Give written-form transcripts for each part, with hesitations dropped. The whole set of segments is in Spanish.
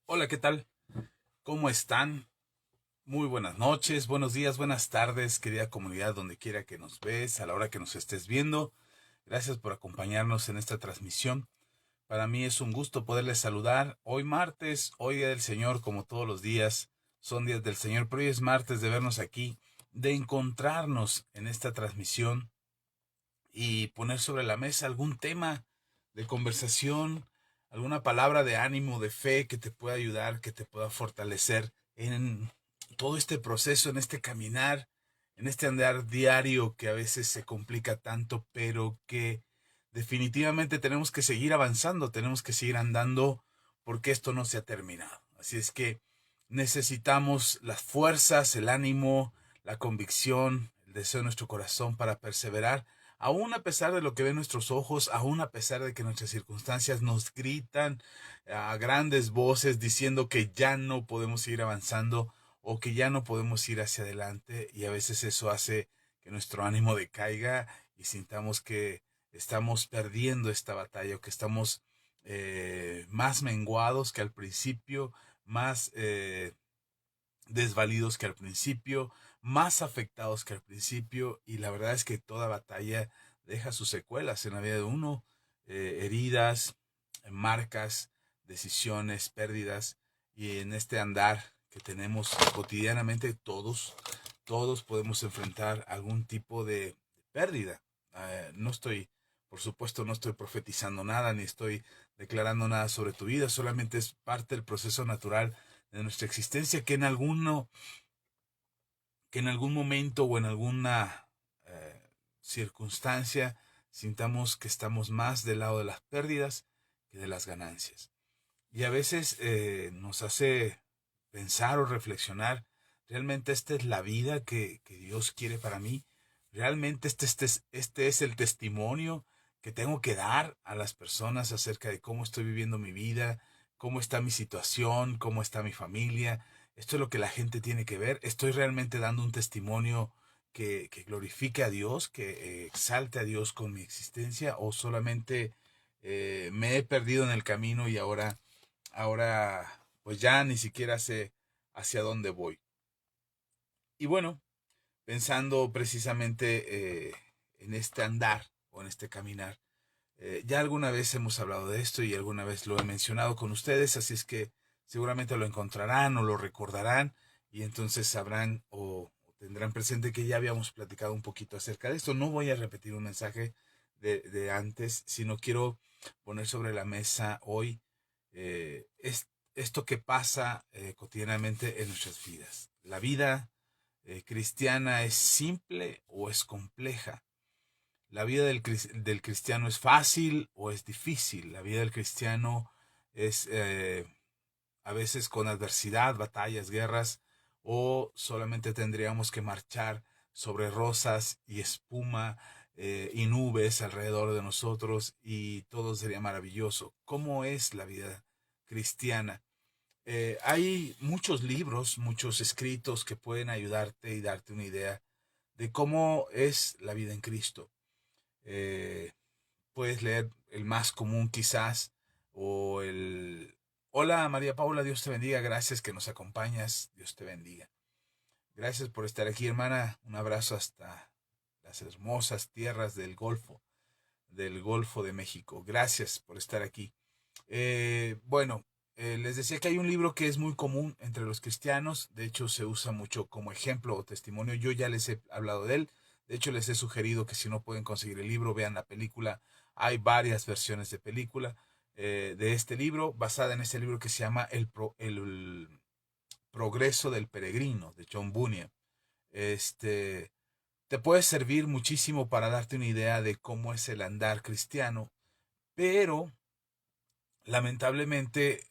Hola, ¿qué tal? ¿Cómo están? Muy buenas noches, buenos días, buenas tardes, querida comunidad, donde quiera que nos ves, a la hora que nos estés viendo. Gracias por acompañarnos en esta transmisión. Para mí es un gusto poderles saludar. Hoy martes, hoy día del Señor, como todos los días, son días del Señor, pero hoy es martes de vernos aquí, de encontrarnos en esta transmisión y poner sobre la mesa algún tema de conversación, alguna palabra de ánimo, de fe que te pueda ayudar, que te pueda fortalecer en todo este proceso, en este caminar, en este andar diario que a veces se complica tanto, pero que definitivamente tenemos que seguir avanzando, tenemos que seguir andando porque esto no se ha terminado. Así es que necesitamos las fuerzas, el ánimo, la convicción, el deseo de nuestro corazón para perseverar aún a pesar de lo que ven nuestros ojos, aún a pesar de que nuestras circunstancias nos gritan a grandes voces diciendo que ya no podemos seguir avanzando o que ya no podemos ir hacia adelante, y a veces eso hace que nuestro ánimo decaiga y sintamos que estamos perdiendo esta batalla o que estamos más menguados que al principio, más desvalidos que al principio, más afectados que al principio, y la verdad es que toda batalla deja sus secuelas en la vida de uno, heridas, marcas, decisiones, pérdidas, y en este andar que tenemos cotidianamente todos podemos enfrentar algún tipo de pérdida. No estoy, por supuesto, no estoy profetizando nada, ni estoy declarando nada sobre tu vida, solamente es parte del proceso natural de nuestra existencia que en algún momento o en alguna circunstancia sintamos que estamos más del lado de las pérdidas que de las ganancias. Y a veces nos hace pensar o reflexionar, ¿realmente esta es la vida que Dios quiere para mí? ¿Realmente este es el testimonio que tengo que dar a las personas acerca de cómo estoy viviendo mi vida, cómo está mi situación, cómo está mi familia? ¿Esto es lo que la gente tiene que ver? ¿Estoy realmente dando un testimonio que glorifique a Dios, que exalte a Dios con mi existencia, o solamente me he perdido en el camino y ahora pues ya ni siquiera sé hacia dónde voy? Y bueno, pensando precisamente en este andar o en este caminar, ya alguna vez hemos hablado de esto y alguna vez lo he mencionado con ustedes, así es que seguramente lo encontrarán o lo recordarán, y entonces sabrán o tendrán presente que ya habíamos platicado un poquito acerca de esto. No voy a repetir un mensaje de antes, sino quiero poner sobre la mesa hoy esto que pasa cotidianamente en nuestras vidas. ¿La vida cristiana es simple o es compleja? ¿La vida del cristiano es fácil o es difícil? La vida del cristiano es a veces con adversidad, batallas, guerras, o solamente tendríamos que marchar sobre rosas y espuma y nubes alrededor de nosotros y todo sería maravilloso. ¿Cómo es la vida cristiana? Hay muchos libros, muchos escritos que pueden ayudarte y darte una idea de cómo es la vida en Cristo. Eh, Puedes leer el más común quizás, o el Hola María Paula, Dios te bendiga, gracias que nos acompañas, Dios te bendiga. Gracias por estar aquí, hermana. Un abrazo hasta las hermosas tierras del Golfo de México. Gracias por estar aquí. Bueno, les decía que hay un libro que es muy común entre los cristianos, de hecho se usa mucho como ejemplo o testimonio. Yo ya les he hablado de él, de hecho les he sugerido que si no pueden conseguir el libro, vean la película. Hay varias versiones de película de este libro, basada en este libro que se llama el Progreso del Peregrino, de John Bunyan. Este, te puede servir muchísimo para darte una idea de cómo es el andar cristiano, pero lamentablemente,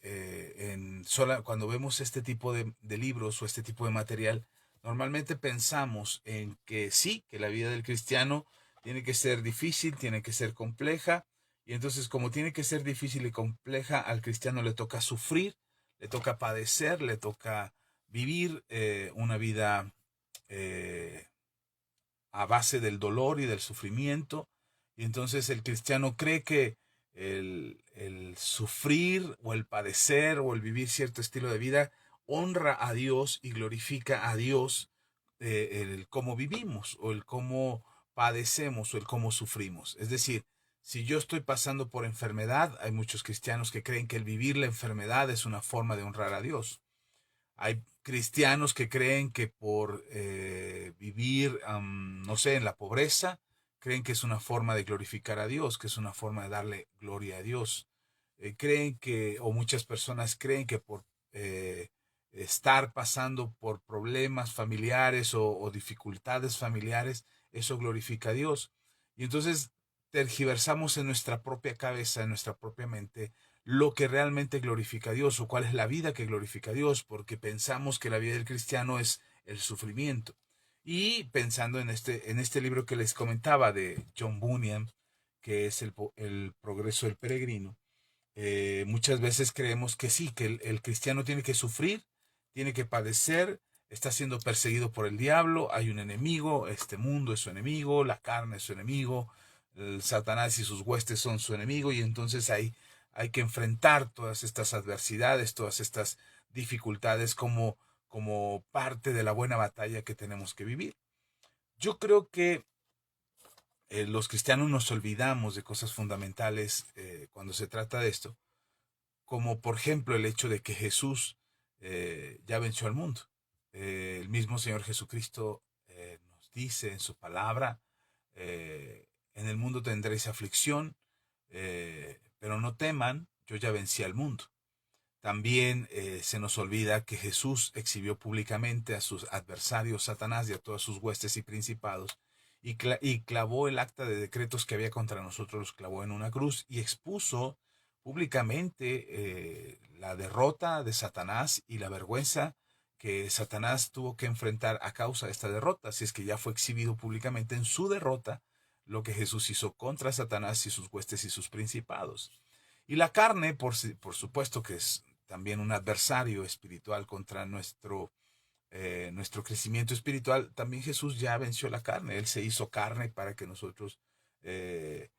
cuando vemos este tipo de libros o este tipo de material, normalmente pensamos en que sí, que la vida del cristiano tiene que ser difícil, tiene que ser compleja, y entonces como tiene que ser difícil y compleja, al cristiano le toca sufrir, le toca padecer, le toca vivir una vida eh, a base del dolor y del sufrimiento, y entonces el cristiano cree que el sufrir o el padecer o el vivir cierto estilo de vida honra a Dios y glorifica a Dios, el cómo vivimos o el cómo padecemos o el cómo sufrimos. Es decir, si yo estoy pasando por enfermedad, hay muchos cristianos que creen que el vivir la enfermedad es una forma de honrar a Dios. Hay cristianos que creen que por vivir, no sé, en la pobreza, creen que es una forma de glorificar a Dios, que es una forma de darle gloria a Dios. Creen que, o muchas personas creen que por estar pasando por problemas familiares o dificultades familiares, eso glorifica a Dios. Y entonces tergiversamos en nuestra propia cabeza, en nuestra propia mente, lo que realmente glorifica a Dios o cuál es la vida que glorifica a Dios, porque pensamos que la vida del cristiano es el sufrimiento. Y pensando en este libro que les comentaba de John Bunyan, que es el progreso del peregrino, muchas veces creemos que sí, que el cristiano tiene que sufrir, tiene que padecer, está siendo perseguido por el diablo, hay un enemigo, este mundo es su enemigo, la carne es su enemigo, el Satanás y sus huestes son su enemigo, y entonces hay que enfrentar todas estas adversidades, todas estas dificultades como parte de la buena batalla que tenemos que vivir. Yo creo que los cristianos nos olvidamos de cosas fundamentales cuando se trata de esto, como por ejemplo el hecho de que Jesús ya venció al mundo. El mismo Señor Jesucristo nos dice en su palabra, en el mundo tendréis aflicción, pero no teman, yo ya vencí al mundo. También se nos olvida que Jesús exhibió públicamente a sus adversarios Satanás y a todas sus huestes y principados, y clavó el acta de decretos que había contra nosotros, los clavó en una cruz y expuso públicamente la derrota de Satanás y la vergüenza que Satanás tuvo que enfrentar a causa de esta derrota. Así es que ya fue exhibido públicamente en su derrota lo que Jesús hizo contra Satanás y sus huestes y sus principados. Y la carne, por supuesto que es también un adversario espiritual contra nuestro crecimiento espiritual. También Jesús ya venció la carne. Él se hizo carne para que nosotros eh,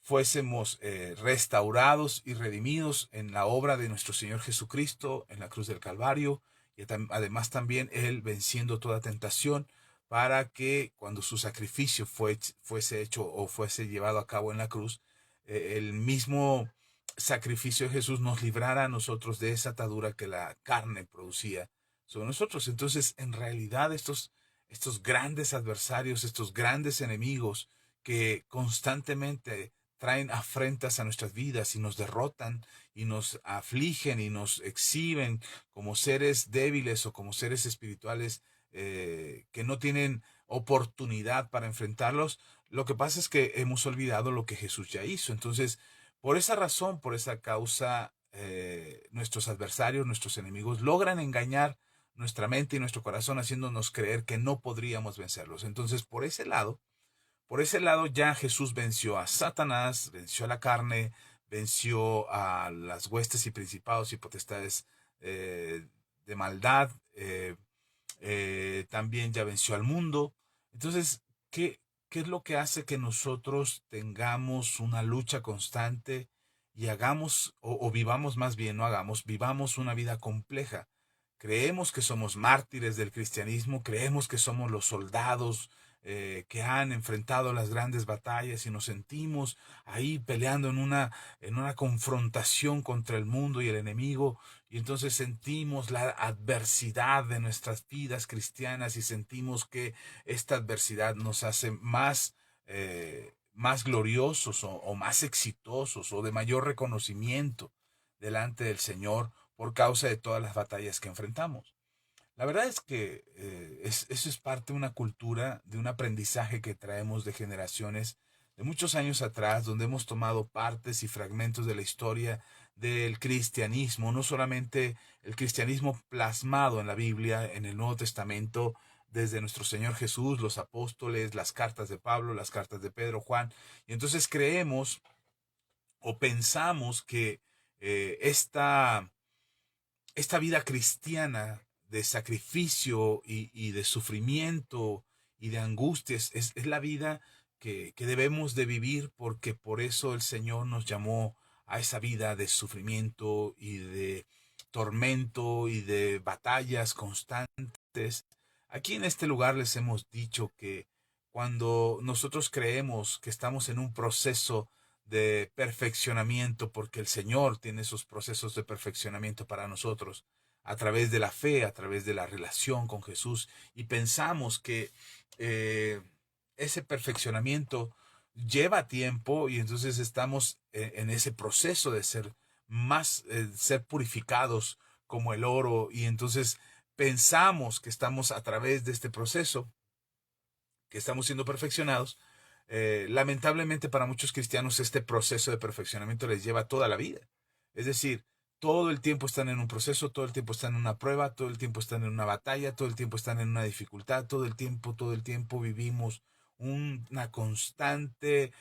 fuésemos restaurados y redimidos en la obra de nuestro Señor Jesucristo en la cruz del Calvario. Y además también Él venciendo toda tentación para que cuando su sacrificio fuese hecho o fuese llevado a cabo en la cruz, el mismo sacrificio de Jesús nos librara a nosotros de esa atadura que la carne producía sobre nosotros. Entonces, en realidad, estos grandes adversarios, estos grandes enemigos que constantemente traen afrentas a nuestras vidas y nos derrotan y nos afligen y nos exhiben como seres débiles o como seres espirituales que no tienen oportunidad para enfrentarlos, lo que pasa es que hemos olvidado lo que Jesús ya hizo. Entonces, por esa razón, por esa causa, nuestros adversarios, nuestros enemigos logran engañar nuestra mente y nuestro corazón haciéndonos creer que no podríamos vencerlos. Entonces, por ese lado ya Jesús venció a Satanás, venció a la carne, venció a las huestes y principados y potestades de maldad, también ya venció al mundo. Entonces, ¿qué es lo que hace que nosotros tengamos una lucha constante y hagamos, o vivamos más bien, no hagamos, vivamos una vida compleja? Creemos que somos mártires del cristianismo, creemos que somos los soldados que han enfrentado las grandes batallas y nos sentimos ahí peleando en una confrontación contra el mundo y el enemigo, y entonces sentimos la adversidad de nuestras vidas cristianas y sentimos que esta adversidad nos hace más gloriosos o más exitosos o de mayor reconocimiento delante del Señor por causa de todas las batallas que enfrentamos. La verdad es que eso es parte de una cultura, de un aprendizaje que traemos de generaciones, de muchos años atrás, donde hemos tomado partes y fragmentos de la historia del cristianismo, no solamente el cristianismo plasmado en la Biblia, en el Nuevo Testamento, desde nuestro Señor Jesús, los apóstoles, las cartas de Pablo, las cartas de Pedro, Juan, y entonces creemos o pensamos que esta vida cristiana de sacrificio y de sufrimiento y de angustias es la vida que debemos de vivir, porque por eso el Señor nos llamó a esa vida de sufrimiento y de tormento y de batallas constantes. Aquí en este lugar les hemos dicho que cuando nosotros creemos que estamos en un proceso de perfeccionamiento, porque el Señor tiene esos procesos de perfeccionamiento para nosotros, a través de la fe, a través de la relación con Jesús, y pensamos que ese perfeccionamiento lleva tiempo y entonces estamos en ese proceso de ser purificados como el oro, y entonces pensamos que estamos a través de este proceso, que estamos siendo perfeccionados. Lamentablemente para muchos cristianos este proceso de perfeccionamiento les lleva toda la vida. Es decir, todo el tiempo están en un proceso, todo el tiempo están en una prueba, todo el tiempo están en una batalla, todo el tiempo están en una dificultad, todo el tiempo vivimos una constante,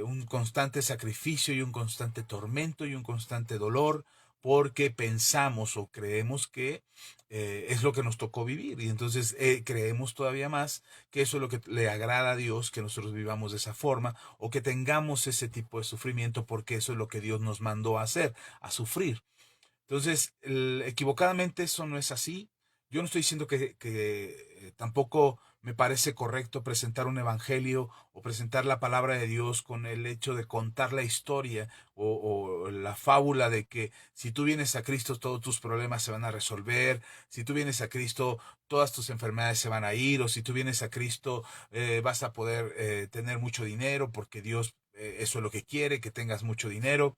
un constante sacrificio y un constante tormento y un constante dolor, porque pensamos o creemos que es lo que nos tocó vivir, y entonces creemos todavía más que eso es lo que le agrada a Dios, que nosotros vivamos de esa forma o que tengamos ese tipo de sufrimiento, porque eso es lo que Dios nos mandó a hacer, a sufrir. Entonces, equivocadamente eso no es así. Yo no estoy diciendo que tampoco me parece correcto presentar un evangelio o presentar la palabra de Dios con el hecho de contar la historia o la fábula de que si tú vienes a Cristo todos tus problemas se van a resolver, si tú vienes a Cristo todas tus enfermedades se van a ir, o si tú vienes a Cristo vas a poder tener mucho dinero porque Dios eso es lo que quiere, que tengas mucho dinero.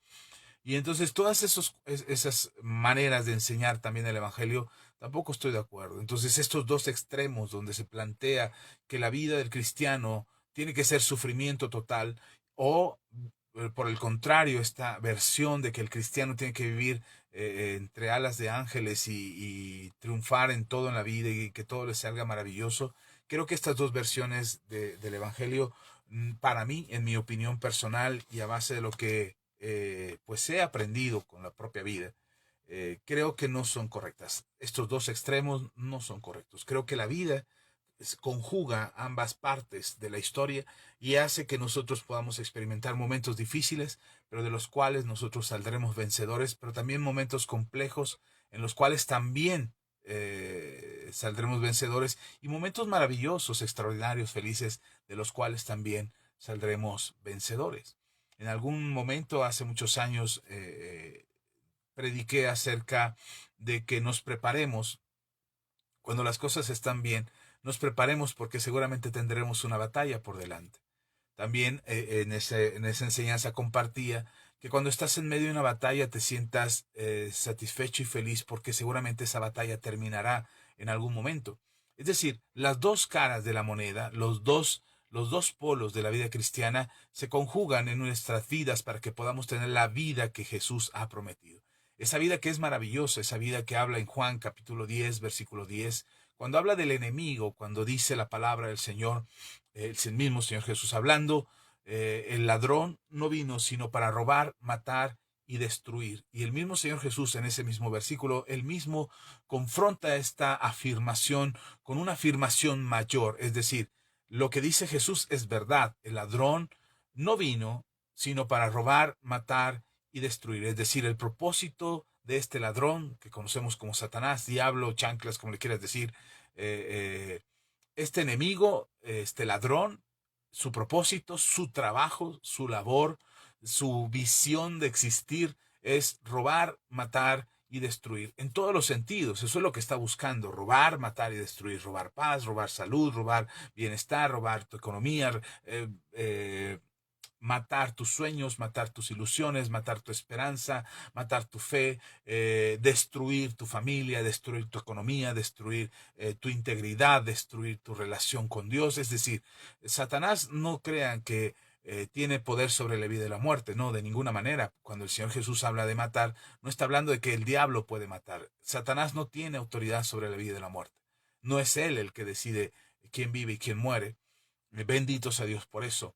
Y entonces todas esas maneras de enseñar también el Evangelio, tampoco estoy de acuerdo. Entonces estos dos extremos donde se plantea que la vida del cristiano tiene que ser sufrimiento total, o por el contrario, esta versión de que el cristiano tiene que vivir entre alas de ángeles y triunfar en todo en la vida y que todo le salga maravilloso. Creo que estas dos versiones del Evangelio, para mí, en mi opinión personal y a base de lo que pues he aprendido con la propia vida, creo que no son correctas. Estos dos extremos no son correctos. Creo que la vida conjuga ambas partes de la historia y hace que nosotros podamos experimentar momentos difíciles, pero de los cuales nosotros saldremos vencedores, pero también momentos complejos en los cuales también saldremos vencedores, y momentos maravillosos, extraordinarios, felices, de los cuales también saldremos vencedores. En algún momento, hace muchos años, prediqué acerca de que nos preparemos cuando las cosas están bien, nos preparemos porque seguramente tendremos una batalla por delante. También en esa enseñanza compartía que cuando estás en medio de una batalla te sientas satisfecho y feliz porque seguramente esa batalla terminará en algún momento. Es decir, las dos caras de la moneda, los dos polos de la vida cristiana se conjugan en nuestras vidas para que podamos tener la vida que Jesús ha prometido. Esa vida que es maravillosa, esa vida que habla en Juan capítulo 10, versículo 10, cuando habla del enemigo, cuando dice la palabra del Señor, el mismo Señor Jesús hablando, el ladrón no vino sino para robar, matar y destruir. Y el mismo Señor Jesús en ese mismo versículo, él mismo confronta esta afirmación con una afirmación mayor, es decir, lo que dice Jesús es verdad, el ladrón no vino sino para robar, matar y destruir. Es decir, el propósito de este ladrón, que conocemos como Satanás, diablo, chanclas, como le quieras decir, este enemigo, este ladrón, su propósito, su trabajo, su labor, su visión de existir es robar, matar y destruir. En todos los sentidos, eso es lo que está buscando: robar, matar y destruir. Robar paz, robar salud, robar bienestar, robar tu economía, matar tus sueños, matar tus ilusiones, matar tu esperanza, matar tu fe, destruir tu familia, destruir tu economía, destruir tu integridad, destruir tu relación con Dios. Es decir, Satanás, no crean que tiene poder sobre la vida y la muerte, no, de ninguna manera. Cuando el Señor Jesús habla de matar, no está hablando de que el diablo puede matar. Satanás no tiene autoridad sobre la vida y la muerte. No es él el que decide quién vive y quién muere. Benditos a Dios por eso.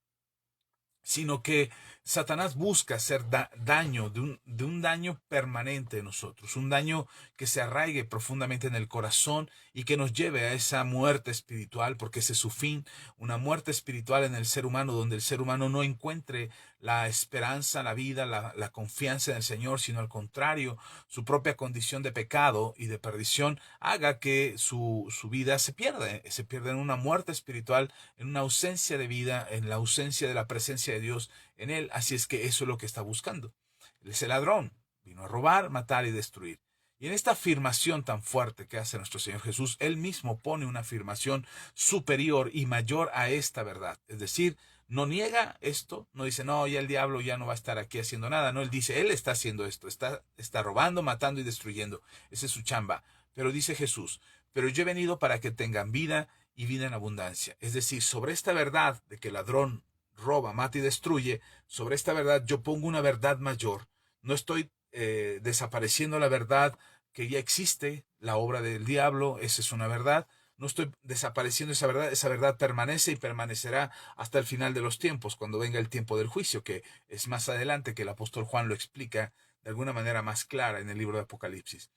Sino que Satanás busca hacer daño, de un daño permanente en nosotros, un daño que se arraigue profundamente en el corazón y que nos lleve a esa muerte espiritual, porque ese es su fin, una muerte espiritual en el ser humano, donde el ser humano no encuentre la esperanza, la vida, la confianza en el Señor, sino al contrario, su propia condición de pecado y de perdición haga que su vida se pierda en una muerte espiritual, en una ausencia de vida, en la ausencia de la presencia de Dios en él. Así es que eso es lo que está buscando. Él es el ladrón, vino a robar, matar y destruir. Y en esta afirmación tan fuerte que hace nuestro Señor Jesús, Él mismo pone una afirmación superior y mayor a esta verdad. Es decir, no niega esto, no dice, no, ya el diablo ya no va a estar aquí haciendo nada. No, Él dice, Él está haciendo esto, está robando, matando y destruyendo. Esa es su chamba. Pero dice Jesús, pero yo he venido para que tengan vida y vida en abundancia. Es decir, sobre esta verdad de que el ladrón roba, mata y destruye, sobre esta verdad yo pongo una verdad mayor. No estoy desapareciendo la verdad que ya existe, la obra del diablo, esa es una verdad. No estoy desapareciendo esa verdad permanece y permanecerá hasta el final de los tiempos, cuando venga el tiempo del juicio, que es más adelante, que el apóstol Juan lo explica de alguna manera más clara en el libro de Apocalipsis.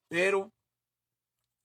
Pero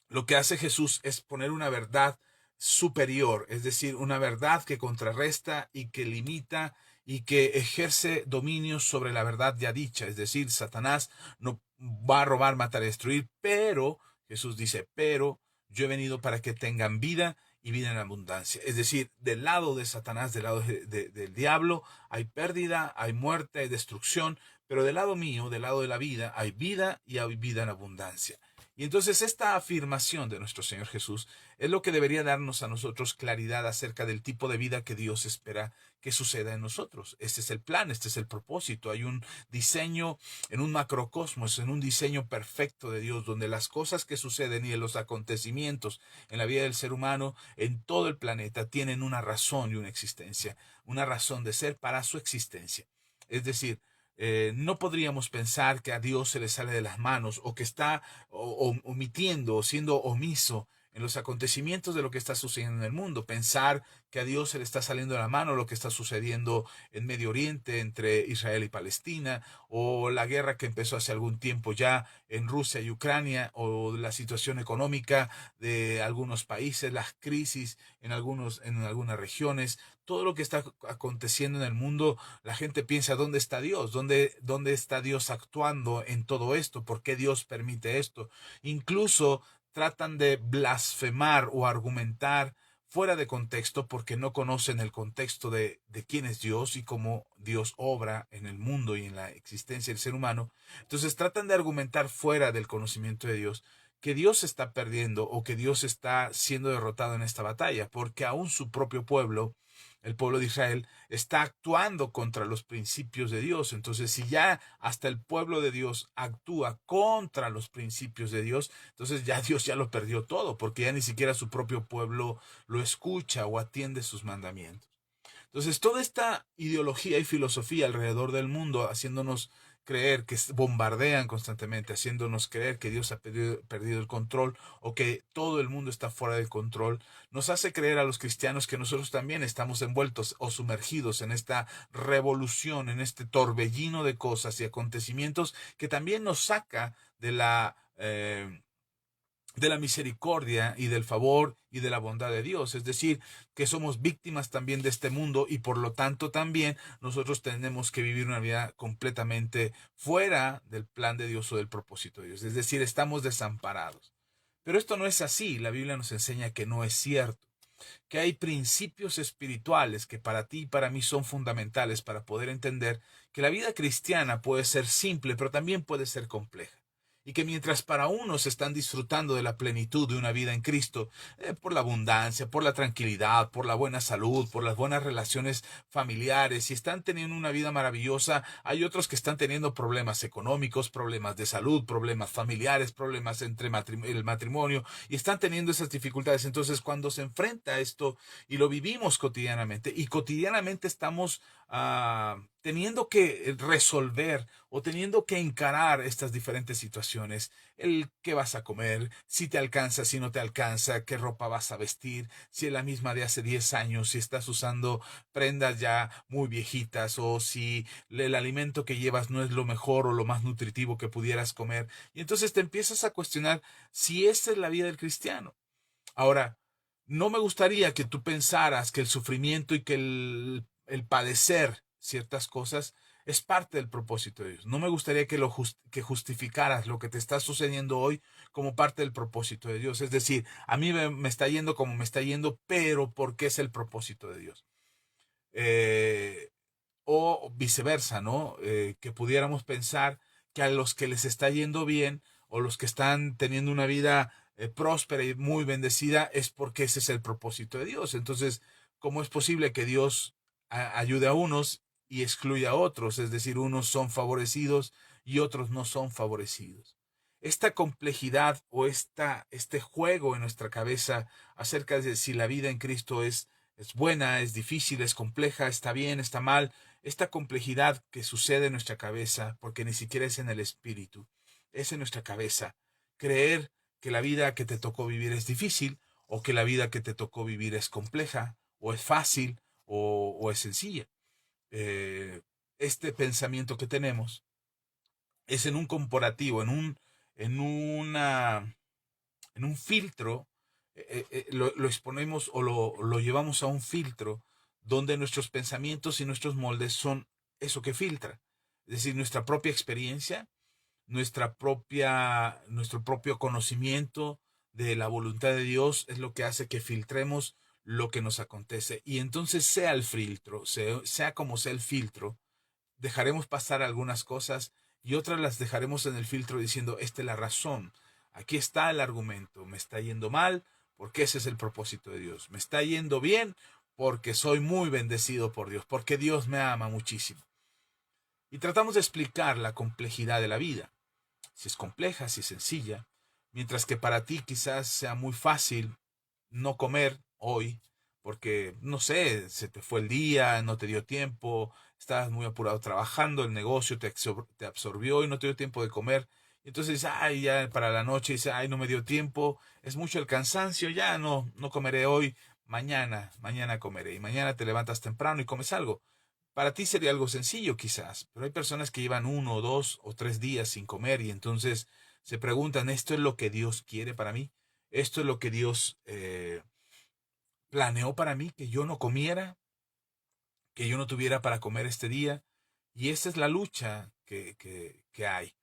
lo que hace Jesús es poner una verdad superior, es decir, una verdad que contrarresta y que limita y que ejerce dominio sobre la verdad ya dicha. Es decir, Satanás no va a robar, matar y destruir, pero Jesús dice, pero yo he venido para que tengan vida y vida en abundancia. Es decir, del lado de Satanás, del lado del diablo, hay pérdida, hay muerte, hay destrucción, pero del lado mío, del lado de la vida, hay vida y hay vida en abundancia. Y entonces esta afirmación de nuestro Señor Jesús es lo que debería darnos a nosotros claridad acerca del tipo de vida que Dios espera que suceda en nosotros. Este es el plan, este es el propósito. Hay un diseño en un macrocosmos, en un diseño perfecto de Dios, donde las cosas que suceden y en los acontecimientos en la vida del ser humano, en todo el planeta, tienen una razón y una existencia, una razón de ser para su existencia. Es decir, no podríamos pensar que a Dios se le sale de las manos o que está omitiendo o siendo omiso en los acontecimientos de lo que está sucediendo en el mundo. Pensar que a Dios se le está saliendo de la mano lo que está sucediendo en Medio Oriente entre Israel y Palestina, o la guerra que empezó hace algún tiempo ya en Rusia y Ucrania, o la situación económica de algunos países, las crisis en algunas regiones. Todo lo que está aconteciendo en el mundo, la gente piensa, ¿dónde está Dios? ¿Dónde está Dios actuando en todo esto? ¿Por qué Dios permite esto? Incluso tratan de blasfemar o argumentar fuera de contexto porque no conocen el contexto de quién es Dios y cómo Dios obra en el mundo y en la existencia del ser humano. Entonces tratan de argumentar fuera del conocimiento de Dios que Dios está perdiendo o que Dios está siendo derrotado en esta batalla, porque aún su propio pueblo, el pueblo de Israel, está actuando contra los principios de Dios. Entonces, si ya hasta el pueblo de Dios actúa contra los principios de Dios, entonces ya Dios ya lo perdió todo, porque ya ni siquiera su propio pueblo lo escucha o atiende sus mandamientos. Entonces, toda esta ideología y filosofía alrededor del mundo, haciéndonos creer que bombardean constantemente, haciéndonos creer que Dios ha perdido el control o que todo el mundo está fuera del control, nos hace creer a los cristianos que nosotros también estamos envueltos o sumergidos en esta revolución, en este torbellino de cosas y acontecimientos que también nos saca de la misericordia y del favor y de la bondad de Dios. Es decir, que somos víctimas también de este mundo y por lo tanto también nosotros tenemos que vivir una vida completamente fuera del plan de Dios o del propósito de Dios. Es decir, estamos desamparados. Pero esto no es así. La Biblia nos enseña que no es cierto, que hay principios espirituales que para ti y para mí son fundamentales para poder entender que la vida cristiana puede ser simple, pero también puede ser compleja. Y que mientras para unos están disfrutando de la plenitud de una vida en Cristo, por la abundancia, por la tranquilidad, por la buena salud, por las buenas relaciones familiares, y están teniendo una vida maravillosa, hay otros que están teniendo problemas económicos, problemas de salud, problemas familiares, problemas entre el matrimonio, y están teniendo esas dificultades. Entonces, cuando se enfrenta a esto y lo vivimos cotidianamente, y cotidianamente estamos teniendo que resolver o teniendo que encarar estas diferentes situaciones, el qué vas a comer, si te alcanza, si no te alcanza, qué ropa vas a vestir, si es la misma de hace 10 años, si estás usando prendas ya muy viejitas o si el alimento que llevas no es lo mejor o lo más nutritivo que pudieras comer. Y entonces te empiezas a cuestionar si esta es la vida del cristiano. Ahora, no me gustaría que tú pensaras que el sufrimiento y que el padecer ciertas cosas, es parte del propósito de Dios. No me gustaría que justificaras lo que te está sucediendo hoy como parte del propósito de Dios. Es decir, a mí me está yendo como me está yendo, pero porque es el propósito de Dios. O viceversa, ¿no? Que pudiéramos pensar que a los que les está yendo bien o los que están teniendo una vida próspera y muy bendecida es porque ese es el propósito de Dios. Entonces, ¿cómo es posible que Dios ayude a unos y excluya a otros? Es decir, unos son favorecidos y otros no son favorecidos. Esta complejidad o este juego en nuestra cabeza acerca de si la vida en Cristo es buena, es difícil, es compleja, está bien, está mal, esta complejidad que sucede en nuestra cabeza, porque ni siquiera es en el espíritu, es en nuestra cabeza. Creer que la vida que te tocó vivir es difícil, o que la vida que te tocó vivir es compleja, o es fácil, o es sencilla. Este pensamiento que tenemos es en un comparativo, en, una, en un filtro, lo exponemos o lo llevamos a un filtro donde nuestros pensamientos y nuestros moldes son eso que filtra. Es decir, nuestra propia experiencia, nuestro propio conocimiento de la voluntad de Dios es lo que hace que filtremos lo que nos acontece. Y entonces sea el filtro, sea como sea el filtro, dejaremos pasar algunas cosas y otras las dejaremos en el filtro diciendo, esta es la razón, aquí está el argumento, me está yendo mal porque ese es el propósito de Dios, me está yendo bien porque soy muy bendecido por Dios, porque Dios me ama muchísimo. Y tratamos de explicar la complejidad de la vida, si es compleja, si es sencilla, mientras que para ti quizás sea muy fácil no comer hoy, porque, no sé, se te fue el día, no te dio tiempo, estabas muy apurado trabajando, el negocio te absorbió y no te dio tiempo de comer. Entonces dices, ay, ya para la noche, dices, ay, no me dio tiempo, es mucho el cansancio, ya no comeré hoy, mañana comeré. Y mañana te levantas temprano y comes algo. Para ti sería algo sencillo quizás, pero hay personas que llevan 1, 2 o 3 días sin comer y entonces se preguntan, ¿esto es lo que Dios quiere para mí? ¿Esto es lo que Dios planeó para mí? ¿Que yo no comiera? ¿Que yo no tuviera para comer este día? Y esa es la lucha que hay.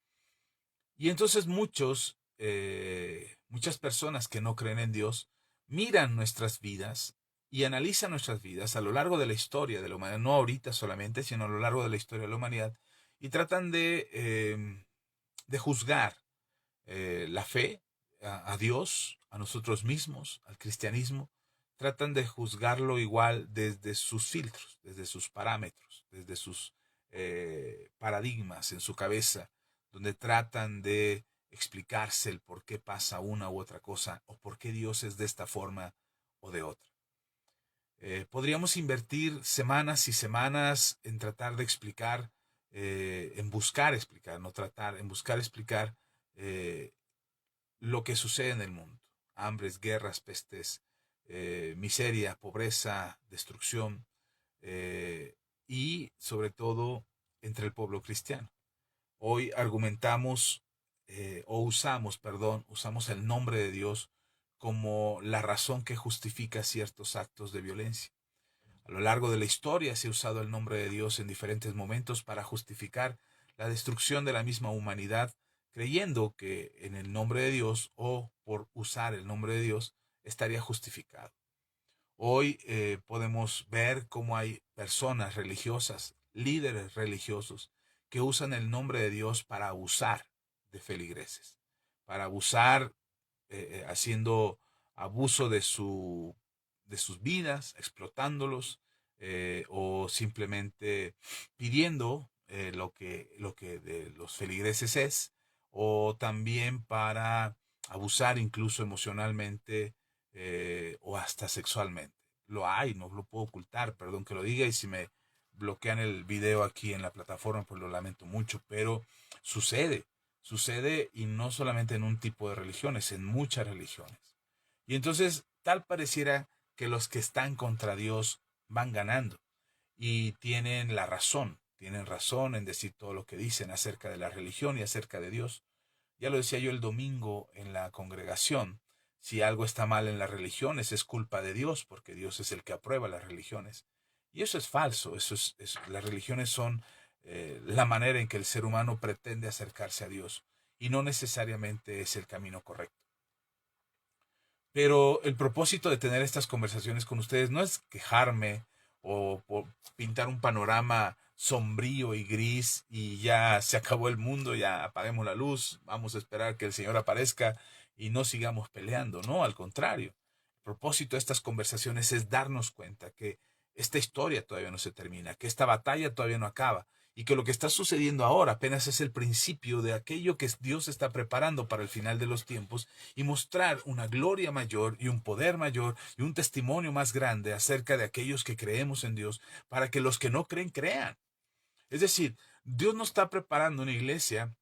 Y entonces muchas personas que no creen en Dios miran nuestras vidas y analizan nuestras vidas a lo largo de la historia de la humanidad, no ahorita solamente, sino a lo largo de la historia de la humanidad, y tratan de juzgar la fe a Dios, a nosotros mismos, al cristianismo, tratan de juzgarlo igual desde sus filtros, desde sus parámetros, desde sus paradigmas en su cabeza, donde tratan de explicarse el por qué pasa una u otra cosa o por qué Dios es de esta forma o de otra. Podríamos invertir semanas y semanas en tratar de explicar, en buscar explicar, no tratar, en buscar explicar eh, lo que sucede en el mundo. Hambres, guerras, pestes, miseria, pobreza, destrucción y sobre todo entre el pueblo cristiano. Hoy argumentamos usamos el nombre de Dios como la razón que justifica ciertos actos de violencia. A lo largo de la historia se ha usado el nombre de Dios en diferentes momentos para justificar la destrucción de la misma humanidad, creyendo que en el nombre de Dios o por usar el nombre de Dios estaría justificado. Hoy podemos ver cómo hay personas religiosas, líderes religiosos, que usan el nombre de Dios para abusar de feligreses, para abusar haciendo abuso de sus vidas, explotándolos o simplemente pidiendo lo que de los feligreses es, o también para abusar incluso emocionalmente o hasta sexualmente. Lo hay, no lo puedo ocultar, perdón que lo diga, y si me bloquean el video aquí en la plataforma, pues lo lamento mucho, pero sucede, sucede y no solamente en un tipo de religiones, en muchas religiones. Y entonces tal pareciera que los que están contra Dios van ganando y tienen razón en decir todo lo que dicen acerca de la religión y acerca de Dios. Ya lo decía yo el domingo en la congregación, si algo está mal en las religiones es culpa de Dios, porque Dios es el que aprueba las religiones. Y eso es falso. Las religiones son la manera en que el ser humano pretende acercarse a Dios y no necesariamente es el camino correcto. Pero el propósito de tener estas conversaciones con ustedes no es quejarme o pintar un panorama sombrío y gris y ya se acabó el mundo, ya apaguemos la luz, vamos a esperar que el Señor aparezca y no sigamos peleando. No, al contrario. El propósito de estas conversaciones es darnos cuenta que esta historia todavía no se termina, que esta batalla todavía no acaba y que lo que está sucediendo ahora apenas es el principio de aquello que Dios está preparando para el final de los tiempos y mostrar una gloria mayor y un poder mayor y un testimonio más grande acerca de aquellos que creemos en Dios para que los que no creen crean. Es decir, Dios no está preparando una iglesia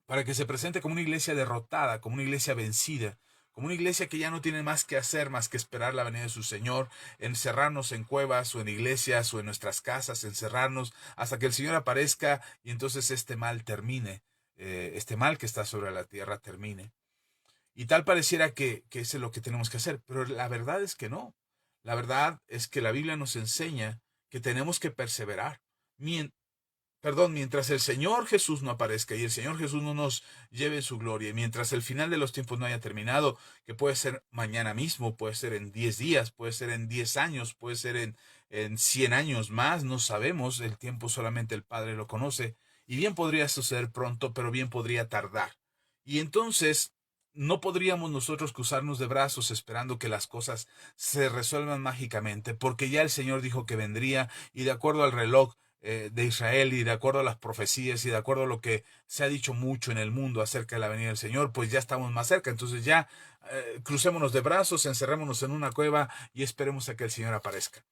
para que se presente como una iglesia derrotada, como una iglesia vencida, como una iglesia que ya no tiene más que hacer más que esperar la venida de su Señor, encerrarnos en cuevas o en iglesias o en nuestras casas, encerrarnos hasta que el Señor aparezca y entonces este mal termine, este mal que está sobre la tierra termine. Y tal pareciera que eso es lo que tenemos que hacer, pero la verdad es que no. La verdad es que la Biblia nos enseña que tenemos que perseverar. Mientras el Señor Jesús no aparezca y el Señor Jesús no nos lleve en su gloria, y mientras el final de los tiempos no haya terminado, que puede ser mañana mismo, puede ser en 10 días, puede ser en 10 años, puede ser en 100 años más, no sabemos, el tiempo solamente el Padre lo conoce, y bien podría suceder pronto, pero bien podría tardar. Y entonces no podríamos nosotros cruzarnos de brazos esperando que las cosas se resuelvan mágicamente, porque ya el Señor dijo que vendría y de acuerdo al reloj de Israel y de acuerdo a las profecías y de acuerdo a lo que se ha dicho mucho en el mundo acerca de la venida del Señor, pues ya estamos más cerca. Entonces ya crucémonos de brazos, encerrémonos en una cueva y esperemos a que el Señor aparezca.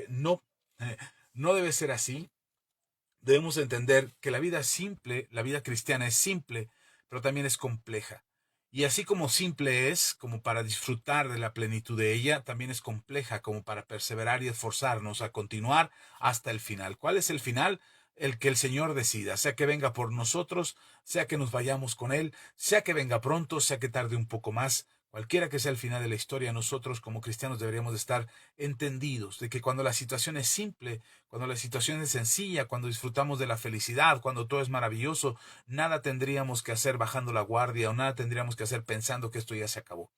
No, no debe ser así. Debemos entender que la vida es simple, la vida cristiana es simple, pero también es compleja. Y así como simple es, como para disfrutar de la plenitud de ella, también es compleja, como para perseverar y esforzarnos a continuar hasta el final. ¿Cuál es el final? El que el Señor decida, sea que venga por nosotros, sea que nos vayamos con Él, sea que venga pronto, sea que tarde un poco más. Cualquiera que sea el final de la historia, nosotros como cristianos deberíamos de estar entendidos de que cuando la situación es simple, cuando la situación es sencilla, cuando disfrutamos de la felicidad, cuando todo es maravilloso, nada tendríamos que hacer bajando la guardia o nada tendríamos que hacer pensando que esto ya se acabó.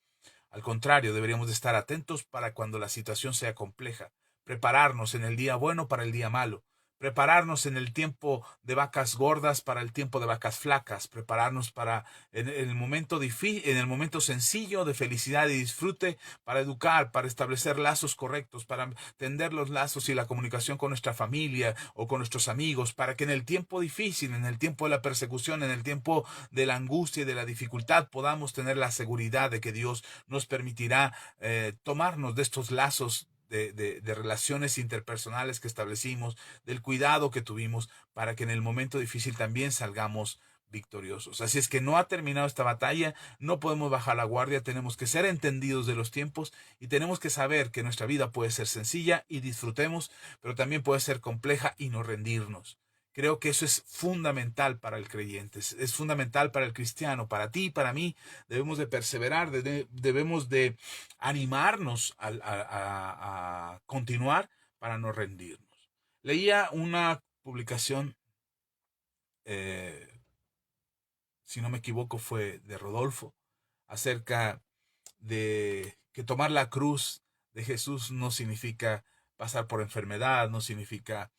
Al contrario, deberíamos de estar atentos para cuando la situación sea compleja, prepararnos en el día bueno para el día malo, prepararnos en el tiempo de vacas gordas para el tiempo de vacas flacas, prepararnos para en el momento difícil, en el momento sencillo de felicidad y disfrute, para educar, para establecer lazos correctos, para tender los lazos y la comunicación con nuestra familia o con nuestros amigos, para que en el tiempo difícil, en el tiempo de la persecución, en el tiempo de la angustia y de la dificultad, podamos tener la seguridad de que Dios nos permitirá tomarnos de estos lazos de relaciones interpersonales que establecimos, del cuidado que tuvimos, para que en el momento difícil también salgamos victoriosos. Así es que no ha terminado esta batalla, no podemos bajar la guardia, tenemos que ser entendidos de los tiempos y tenemos que saber que nuestra vida puede ser sencilla y disfrutemos, pero también puede ser compleja y no rendirnos. Creo que eso es fundamental para el creyente, es fundamental para el cristiano, para ti y para mí. Debemos de perseverar, debemos de animarnos a continuar para no rendirnos. Leía una publicación, eh, si no me equivoco, fue de Rodolfo, acerca de que tomar la cruz de Jesús no significa pasar por enfermedad, no significa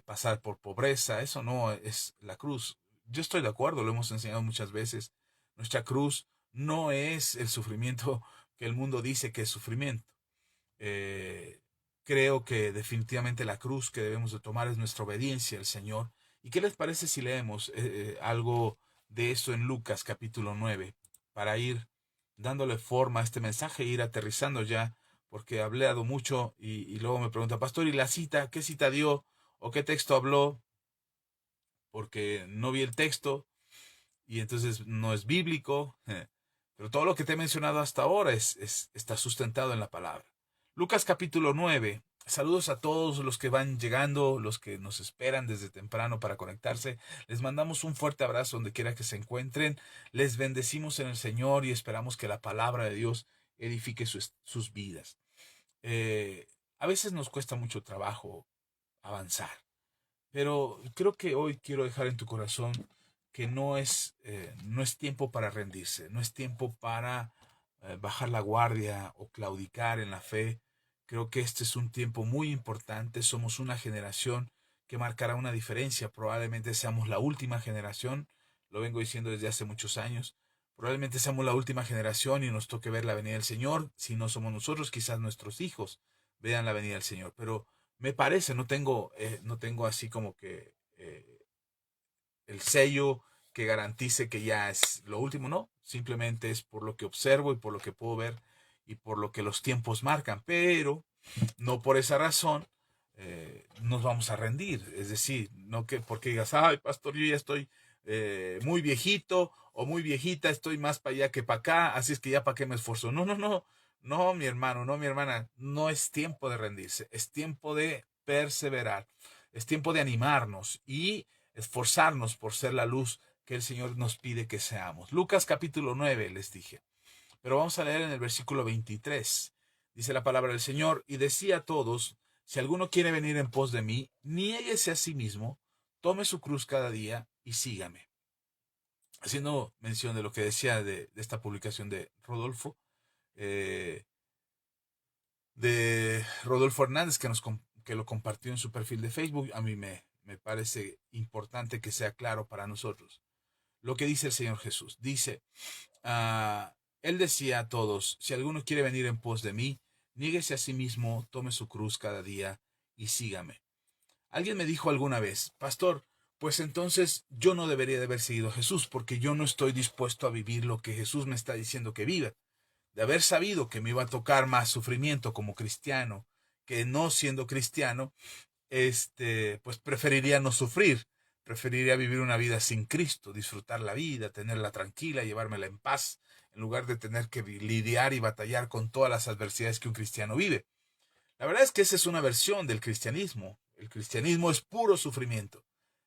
pasar por pobreza, eso no es la cruz. Yo estoy de acuerdo, lo hemos enseñado muchas veces. Nuestra cruz no es el sufrimiento que el mundo dice que es sufrimiento. Eh, Creo que definitivamente la cruz que debemos de tomar es nuestra obediencia al Señor. ¿Y qué les parece si leemos algo de eso en Lucas capítulo 9 para ir dándole forma a este mensaje e ir aterrizando ya? Porque he hablado mucho y luego me pregunta, pastor, ¿y la cita? ¿Qué cita dio? ¿O qué texto habló? Porque no vi el texto y entonces no es bíblico. Pero todo lo que te he mencionado hasta ahora está sustentado en la palabra. Lucas capítulo 9. Saludos a todos los que van llegando, los que nos esperan desde temprano para conectarse. Les mandamos un fuerte abrazo donde quiera que se encuentren. Les bendecimos en el Señor y esperamos que la palabra de Dios edifique sus vidas. Eh, A veces nos cuesta mucho trabajo avanzar, pero creo que hoy quiero dejar en tu corazón que no es tiempo para rendirse, no es tiempo para bajar la guardia o claudicar en la fe. Creo que este es un tiempo muy importante. Somos una generación que marcará una diferencia. Probablemente seamos la última generación, lo vengo diciendo desde hace muchos años. Probablemente seamos la última generación y nos toque ver la venida del Señor. Si no somos nosotros, quizás nuestros hijos vean la venida del Señor. Pero me parece, no tengo así como que el sello que garantice que ya es lo último, no, simplemente es por lo que observo y por lo que puedo ver y por lo que los tiempos marcan, pero no por esa razón nos vamos a rendir, es decir, no que porque digas, ay, pastor, yo ya estoy muy viejito o muy viejita, estoy más para allá que para acá, así es que ya para qué me esfuerzo. No, no, no, no, mi hermano, no, mi hermana, no es tiempo de rendirse, es tiempo de perseverar, es tiempo de animarnos y esforzarnos por ser la luz que el Señor nos pide que seamos. Lucas capítulo 9, les dije. Pero vamos a leer en el versículo 23. Dice la palabra del Señor, y decía a todos, si alguno quiere venir en pos de mí, niéguese a sí mismo, tome su cruz cada día y sígame. Haciendo mención de lo que decía de esta publicación eh, de Rodolfo Hernández, que lo compartió en su perfil de Facebook, a mí me parece importante que sea claro para nosotros. Lo que dice el Señor Jesús. Dice, Él decía a todos, si alguno quiere venir en pos de mí, niéguese a sí mismo, tome su cruz cada día y sígame. Alguien me dijo alguna vez, pastor, pues entonces yo no debería de haber seguido a Jesús porque yo no estoy dispuesto a vivir lo que Jesús me está diciendo que viva. De haber sabido que me iba a tocar más sufrimiento como cristiano que no siendo cristiano, pues preferiría no sufrir, preferiría vivir una vida sin Cristo, disfrutar la vida, tenerla tranquila, llevármela en paz, en lugar de tener que lidiar y batallar con todas las adversidades que un cristiano vive. La verdad es que esa es una versión del cristianismo. El cristianismo es puro sufrimiento.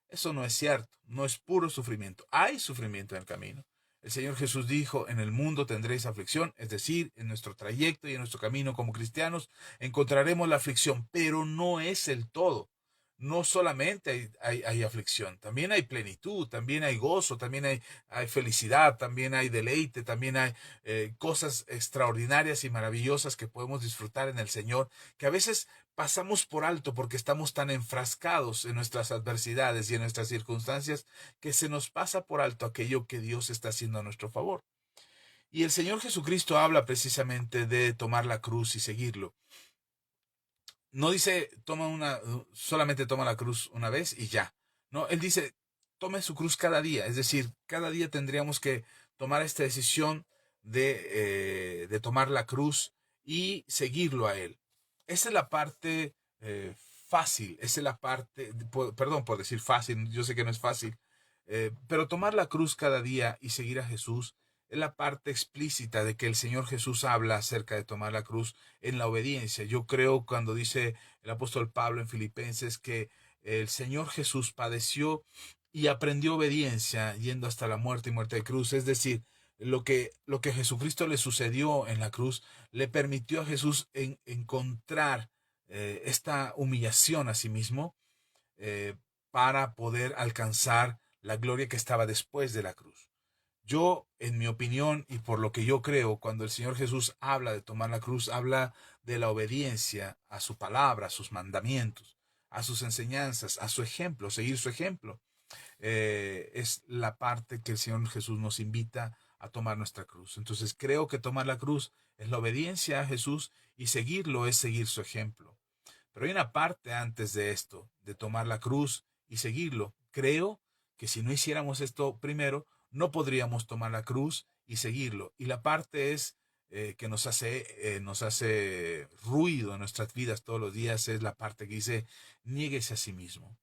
Eso no es cierto, no es puro sufrimiento. Hay sufrimiento en el camino. El Señor Jesús dijo, en el mundo tendréis aflicción, es decir, en nuestro trayecto y en nuestro camino como cristianos encontraremos la aflicción, pero no es el todo. No solamente hay aflicción, también hay plenitud, también hay gozo, también hay felicidad, también hay deleite, también hay cosas extraordinarias y maravillosas que podemos disfrutar en el Señor, que a veces pasamos por alto porque estamos tan enfrascados en nuestras adversidades y en nuestras circunstancias que se nos pasa por alto aquello que Dios está haciendo a nuestro favor. Y el Señor Jesucristo habla precisamente de tomar la cruz y seguirlo. No dice solamente toma la cruz una vez y ya. No, Él dice tome su cruz cada día. Es decir, cada día tendríamos que tomar esta decisión de tomar la cruz y seguirlo a Él. Esa es la parte fácil, esa es la parte, perdón por decir fácil, yo sé que no es fácil, pero tomar la cruz cada día y seguir a Jesús es la parte explícita de que el Señor Jesús habla acerca de tomar la cruz en la obediencia. Yo creo cuando dice el apóstol Pablo en Filipenses que el Señor Jesús padeció y aprendió obediencia yendo hasta la muerte y muerte de cruz, es decir, lo que a Jesucristo le sucedió en la cruz le permitió a Jesús encontrar esta humillación a sí mismo para poder alcanzar la gloria que estaba después de la cruz. Yo, en mi opinión y por lo que yo creo, cuando el Señor Jesús habla de tomar la cruz, habla de la obediencia a su palabra, a sus mandamientos, a sus enseñanzas, a su ejemplo, seguir su ejemplo. Es la parte que el Señor Jesús nos invita a tomar nuestra cruz. Entonces creo que tomar la cruz es la obediencia a Jesús y seguirlo es seguir su ejemplo. Pero hay una parte antes de esto, de tomar la cruz y seguirlo. Creo que si no hiciéramos esto primero, no podríamos tomar la cruz y seguirlo. Y la parte es que nos hace ruido en nuestras vidas todos los días, es la parte que dice, niéguese a sí mismo.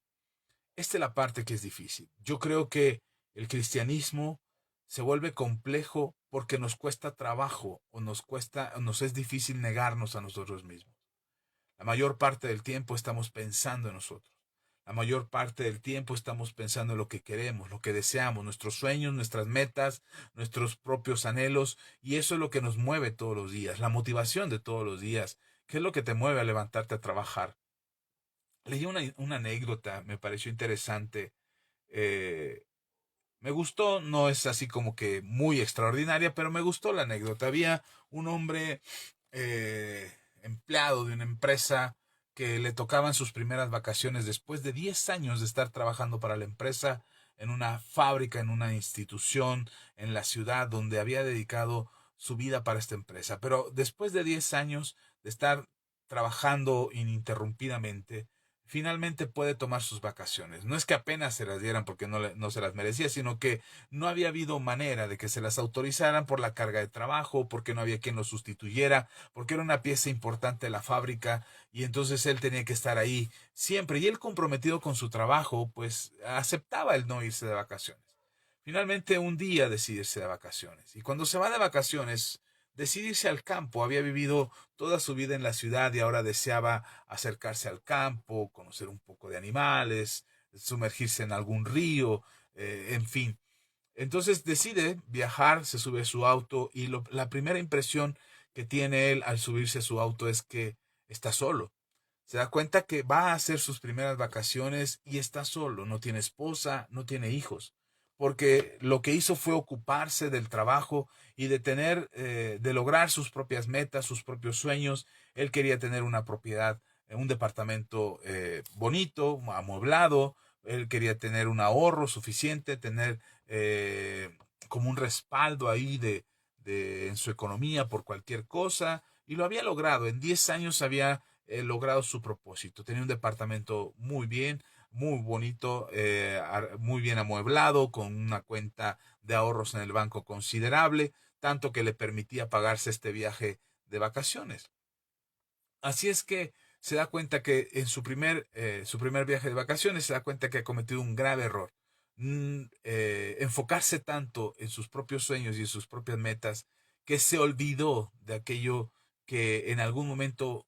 Esta es la parte que es difícil. Yo creo que el cristianismo se vuelve complejo porque nos cuesta trabajo o nos es difícil negarnos a nosotros mismos. La mayor parte del tiempo estamos pensando en nosotros. La mayor parte del tiempo estamos pensando en lo que queremos, lo que deseamos, nuestros sueños, nuestras metas, nuestros propios anhelos, y eso es lo que nos mueve todos los días, la motivación de todos los días. ¿Qué es lo que te mueve a levantarte a trabajar? Leí una anécdota, me pareció interesante. eh, Me gustó, no es así como que muy extraordinaria, pero me gustó la anécdota. Había un hombre eh, empleado de una empresa que le tocaban sus primeras vacaciones después de 10 años de estar trabajando para la empresa, en una fábrica, en una institución, en la ciudad donde había dedicado su vida para esta empresa. Pero después de 10 años de estar trabajando ininterrumpidamente, finalmente puede tomar sus vacaciones. No es que apenas se las dieran porque no se las merecía, sino que no había habido manera de que se las autorizaran por la carga de trabajo, porque no había quien lo sustituyera, porque era una pieza importante de la fábrica y entonces él tenía que estar ahí siempre. Y él, comprometido con su trabajo, pues aceptaba el no irse de vacaciones. Finalmente un día decide irse de vacaciones. Y cuando se va de vacaciones, decide irse al campo. Había vivido toda su vida en la ciudad y ahora deseaba acercarse al campo, conocer un poco de animales, sumergirse en algún río, en fin. Entonces decide viajar, se sube a su auto y la primera impresión que tiene él al subirse a su auto es que está solo. Se da cuenta que va a hacer sus primeras vacaciones y está solo, no tiene esposa, no tiene hijos, porque lo que hizo fue ocuparse del trabajo y de tener, de lograr sus propias metas, sus propios sueños. Él quería tener una propiedad, un departamento bonito, amueblado. Él quería tener un ahorro suficiente, tener como un respaldo ahí en su economía por cualquier cosa. Y lo había logrado. En 10 años había logrado su propósito. Tenía un departamento muy bien, muy bonito, muy bien amueblado, con una cuenta de ahorros en el banco considerable, tanto que le permitía pagarse este viaje de vacaciones. Así es que se da cuenta que en su primer viaje de vacaciones se da cuenta que ha cometido un grave error. Enfocarse tanto en sus propios sueños y en sus propias metas que se olvidó de aquello que en algún momento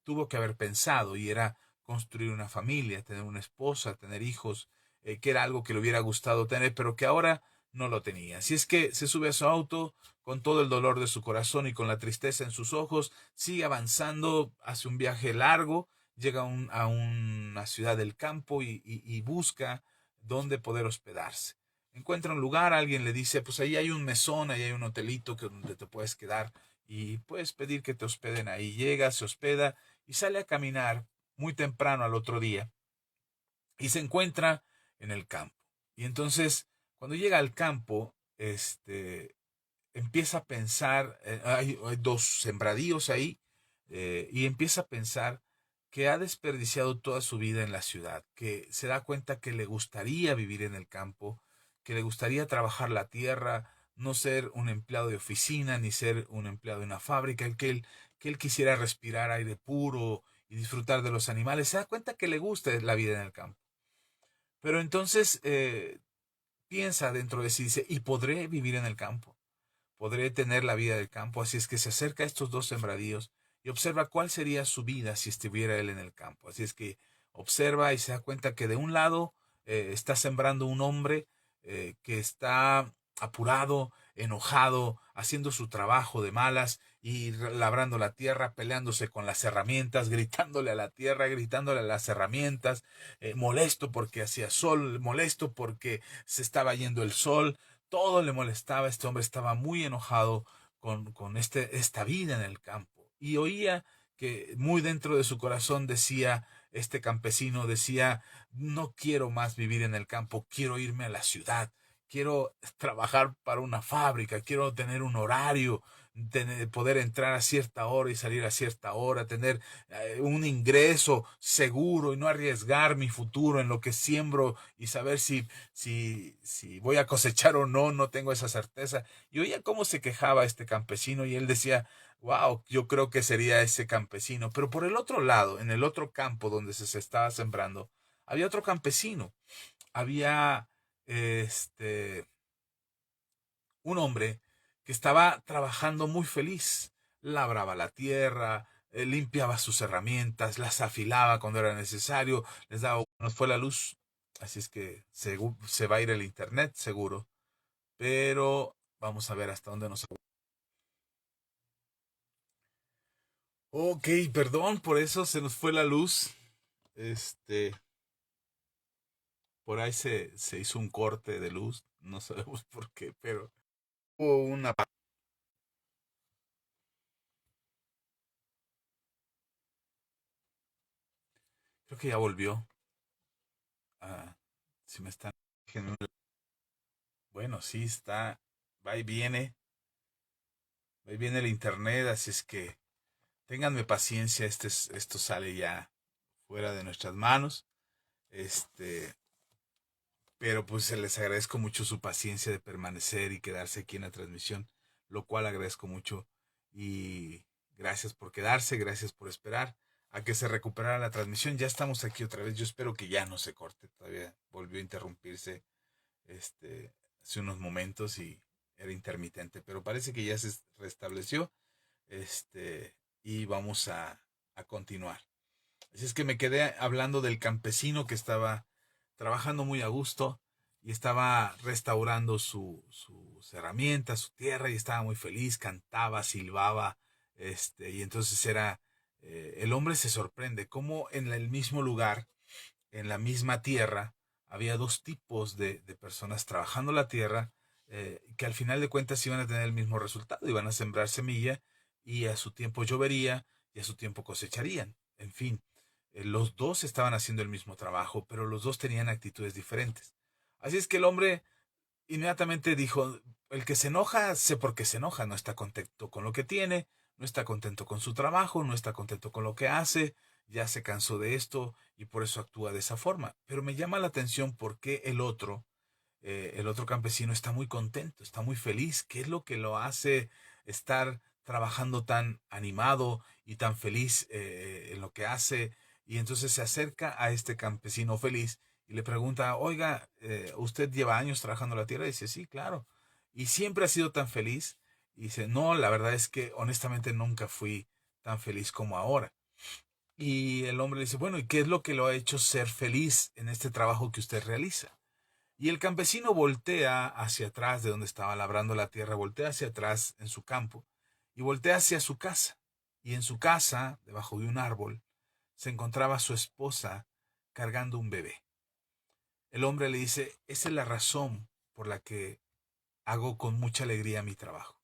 tuvo que haber pensado y era construir una familia, tener una esposa, tener hijos, que era algo que le hubiera gustado tener, pero que ahora no lo tenía. Así es que se sube a su auto con todo el dolor de su corazón y con la tristeza en sus ojos, sigue avanzando, hace un viaje largo, llega a una ciudad del campo y busca dónde poder hospedarse. Encuentra un lugar, alguien le dice, pues ahí hay un mesón, ahí hay un hotelito donde te puedes quedar y puedes pedir que te hospeden ahí. Llega, se hospeda y sale a caminar muy temprano al otro día y se encuentra en el campo. Y entonces, cuando llega al campo, empieza a pensar, hay dos sembradíos ahí, y empieza a pensar que ha desperdiciado toda su vida en la ciudad, que se da cuenta que le gustaría vivir en el campo, que le gustaría trabajar la tierra, no ser un empleado de oficina, ni ser un empleado de una fábrica, que él quisiera respirar aire puro y disfrutar de los animales. Se da cuenta que le gusta la vida en el campo. Pero entonces piensa dentro de sí, dice, ¿y podré vivir en el campo? ¿Podré tener la vida del campo? Así es que se acerca a estos dos sembradíos y observa cuál sería su vida si estuviera él en el campo. Así es que observa y se da cuenta que de un lado está sembrando un hombre que está apurado, enojado, haciendo su trabajo de malas y labrando la tierra, peleándose con las herramientas, gritándole a la tierra, gritándole a las herramientas, molesto porque hacía sol, molesto porque se estaba yendo el sol, todo le molestaba. Este hombre estaba muy enojado con esta vida en el campo. Y oía que muy dentro de su corazón decía, este campesino decía, no quiero más vivir en el campo, quiero irme a la ciudad, quiero trabajar para una fábrica, quiero tener un horario, poder entrar a cierta hora y salir a cierta hora, tener un ingreso seguro y no arriesgar mi futuro en lo que siembro y saber si voy a cosechar o no, no tengo esa certeza. Y oía cómo se quejaba este campesino y él decía, wow, yo creo que sería ese campesino. Pero por el otro lado, en el otro campo donde se estaba sembrando, había otro campesino. Había este un hombre que estaba trabajando muy feliz. Labraba la tierra, limpiaba sus herramientas, las afilaba cuando era necesario, les daba, nos fue la luz, así es que se va a ir el internet seguro, pero vamos a ver hasta dónde nos... Ok, perdón, por eso se nos fue la luz. Este, por ahí se hizo un corte de luz, no sabemos por qué, pero hubo una... Creo que ya volvió. Ah, si me están... Bueno, sí, está, va y viene, va y viene el internet, así es que ténganme paciencia, esto sale ya fuera de nuestras manos. Este, pero pues se les agradezco mucho su paciencia de permanecer y quedarse aquí en la transmisión, lo cual agradezco mucho. Y gracias por quedarse, gracias por esperar a que se recuperara la transmisión. Ya estamos aquí otra vez. Yo espero que ya no se corte. Todavía volvió a interrumpirse hace unos momentos y era intermitente, pero parece que ya se restableció. Y vamos a continuar. Así es que me quedé hablando del campesino que estaba trabajando muy a gusto y estaba restaurando sus herramientas, su tierra, y estaba muy feliz, cantaba, silbaba, y entonces el hombre se sorprende cómo en el mismo lugar, en la misma tierra, había dos tipos de personas trabajando la tierra, que al final de cuentas iban a tener el mismo resultado, iban a sembrar semilla y a su tiempo llovería y a su tiempo cosecharían. En fin, los dos estaban haciendo el mismo trabajo, pero los dos tenían actitudes diferentes. Así es que el hombre inmediatamente dijo, el que se enoja, sé por qué se enoja, no está contento con lo que tiene, no está contento con su trabajo, no está contento con lo que hace, ya se cansó de esto y por eso actúa de esa forma. Pero me llama la atención por qué el otro campesino está muy contento, está muy feliz. ¿Qué es lo que lo hace estar trabajando tan animado y tan feliz en lo que hace? Y entonces se acerca a este campesino feliz y le pregunta, oiga, ¿usted lleva años trabajando la tierra? Y dice, sí, claro. ¿Y siempre ha sido tan feliz? Y dice, no, la verdad es que honestamente nunca fui tan feliz como ahora. Y el hombre le dice, bueno, ¿y qué es lo que lo ha hecho ser feliz en este trabajo que usted realiza? Y el campesino voltea hacia atrás de donde estaba labrando la tierra, voltea hacia atrás en su campo y voltea hacia su casa. Y en su casa, debajo de un árbol, se encontraba su esposa cargando un bebé. El hombre le dice, esa es la razón por la que hago con mucha alegría mi trabajo.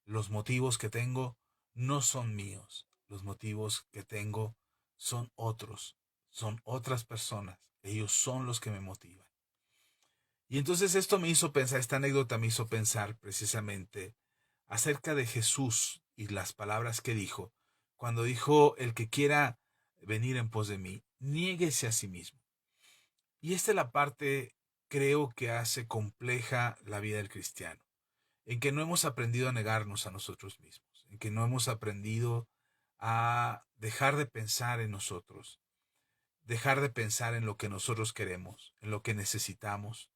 Los motivos que tengo no son míos. Los motivos que tengo son otros, son otras personas. Ellos son los que me motivan. Y entonces esto me hizo pensar, esta anécdota me hizo pensar precisamente acerca de Jesús y las palabras que dijo, cuando dijo, el que quiera venir en pos de mí, niéguese a sí mismo. Y esta es la parte, creo, que hace compleja la vida del cristiano, en que no hemos aprendido a negarnos a nosotros mismos, en que no hemos aprendido a dejar de pensar en nosotros, dejar de pensar en lo que nosotros queremos, en lo que necesitamos.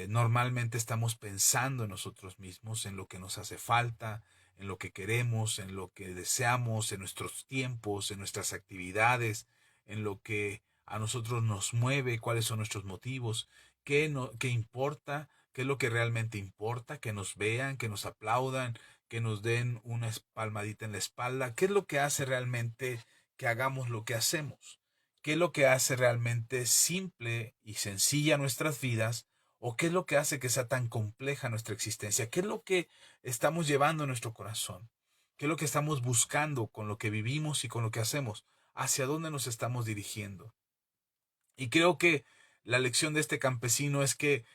Normalmente estamos pensando en nosotros mismos, en lo que nos hace falta, en lo que queremos, en lo que deseamos, en nuestros tiempos, en nuestras actividades, en lo que a nosotros nos mueve, cuáles son nuestros motivos, qué importa, qué es lo que realmente importa, que nos vean, que nos aplaudan, que nos den una palmadita en la espalda, qué es lo que hace realmente que hagamos lo que hacemos, qué es lo que hace realmente simple y sencilla nuestras vidas, o qué es lo que hace que sea tan compleja nuestra existencia, qué es lo que estamos llevando en nuestro corazón, qué es lo que estamos buscando con lo que vivimos y con lo que hacemos, hacia dónde nos estamos dirigiendo. Y creo que la lección de este campesino es que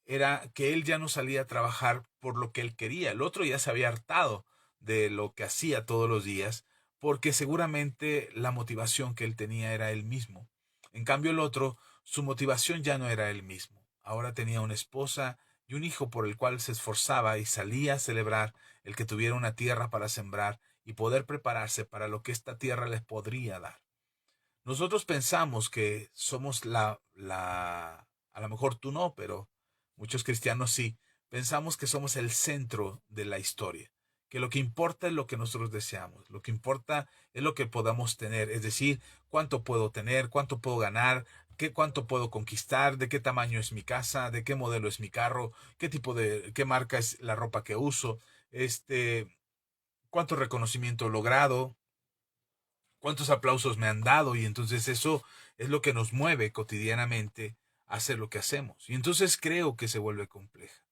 era que él ya no salía a trabajar por lo que él quería, el otro ya se había hartado de lo que hacía todos los días, porque seguramente la motivación que él tenía era él mismo. En cambio el otro, su motivación ya no era él mismo. Ahora tenía una esposa y un hijo por el cual se esforzaba y salía a celebrar el que tuviera una tierra para sembrar y poder prepararse para lo que esta tierra les podría dar. Nosotros pensamos que somos a lo mejor tú no, pero muchos cristianos sí, pensamos que somos el centro de la historia, que lo que importa es lo que nosotros deseamos, lo que importa es lo que podamos tener, es decir, cuánto puedo tener, cuánto puedo ganar, cuánto puedo conquistar, de qué tamaño es mi casa, de qué modelo es mi carro, qué marca es la ropa que uso, cuánto reconocimiento he logrado, cuántos aplausos me han dado, y entonces eso es lo que nos mueve cotidianamente a hacer lo que hacemos. Y entonces creo que se vuelve compleja.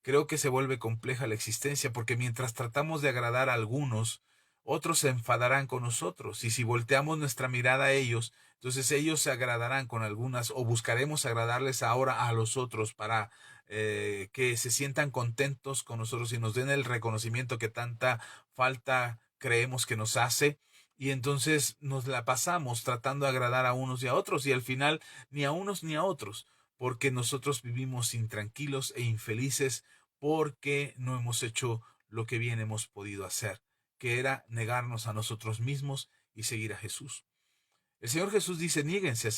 Creo que se vuelve compleja la existencia porque mientras tratamos de agradar a algunos, otros se enfadarán con nosotros. Y si volteamos nuestra mirada a ellos, entonces ellos se agradarán con algunas o buscaremos agradarles ahora a los otros para que se sientan contentos con nosotros y nos den el reconocimiento que tanta falta creemos que nos hace. Y entonces nos la pasamos tratando de agradar a unos y a otros y al final ni a unos ni a otros, porque nosotros vivimos intranquilos e infelices porque no hemos hecho lo que bien hemos podido hacer, que era negarnos a nosotros mismos y seguir a Jesús. El Señor Jesús dice, niéguese a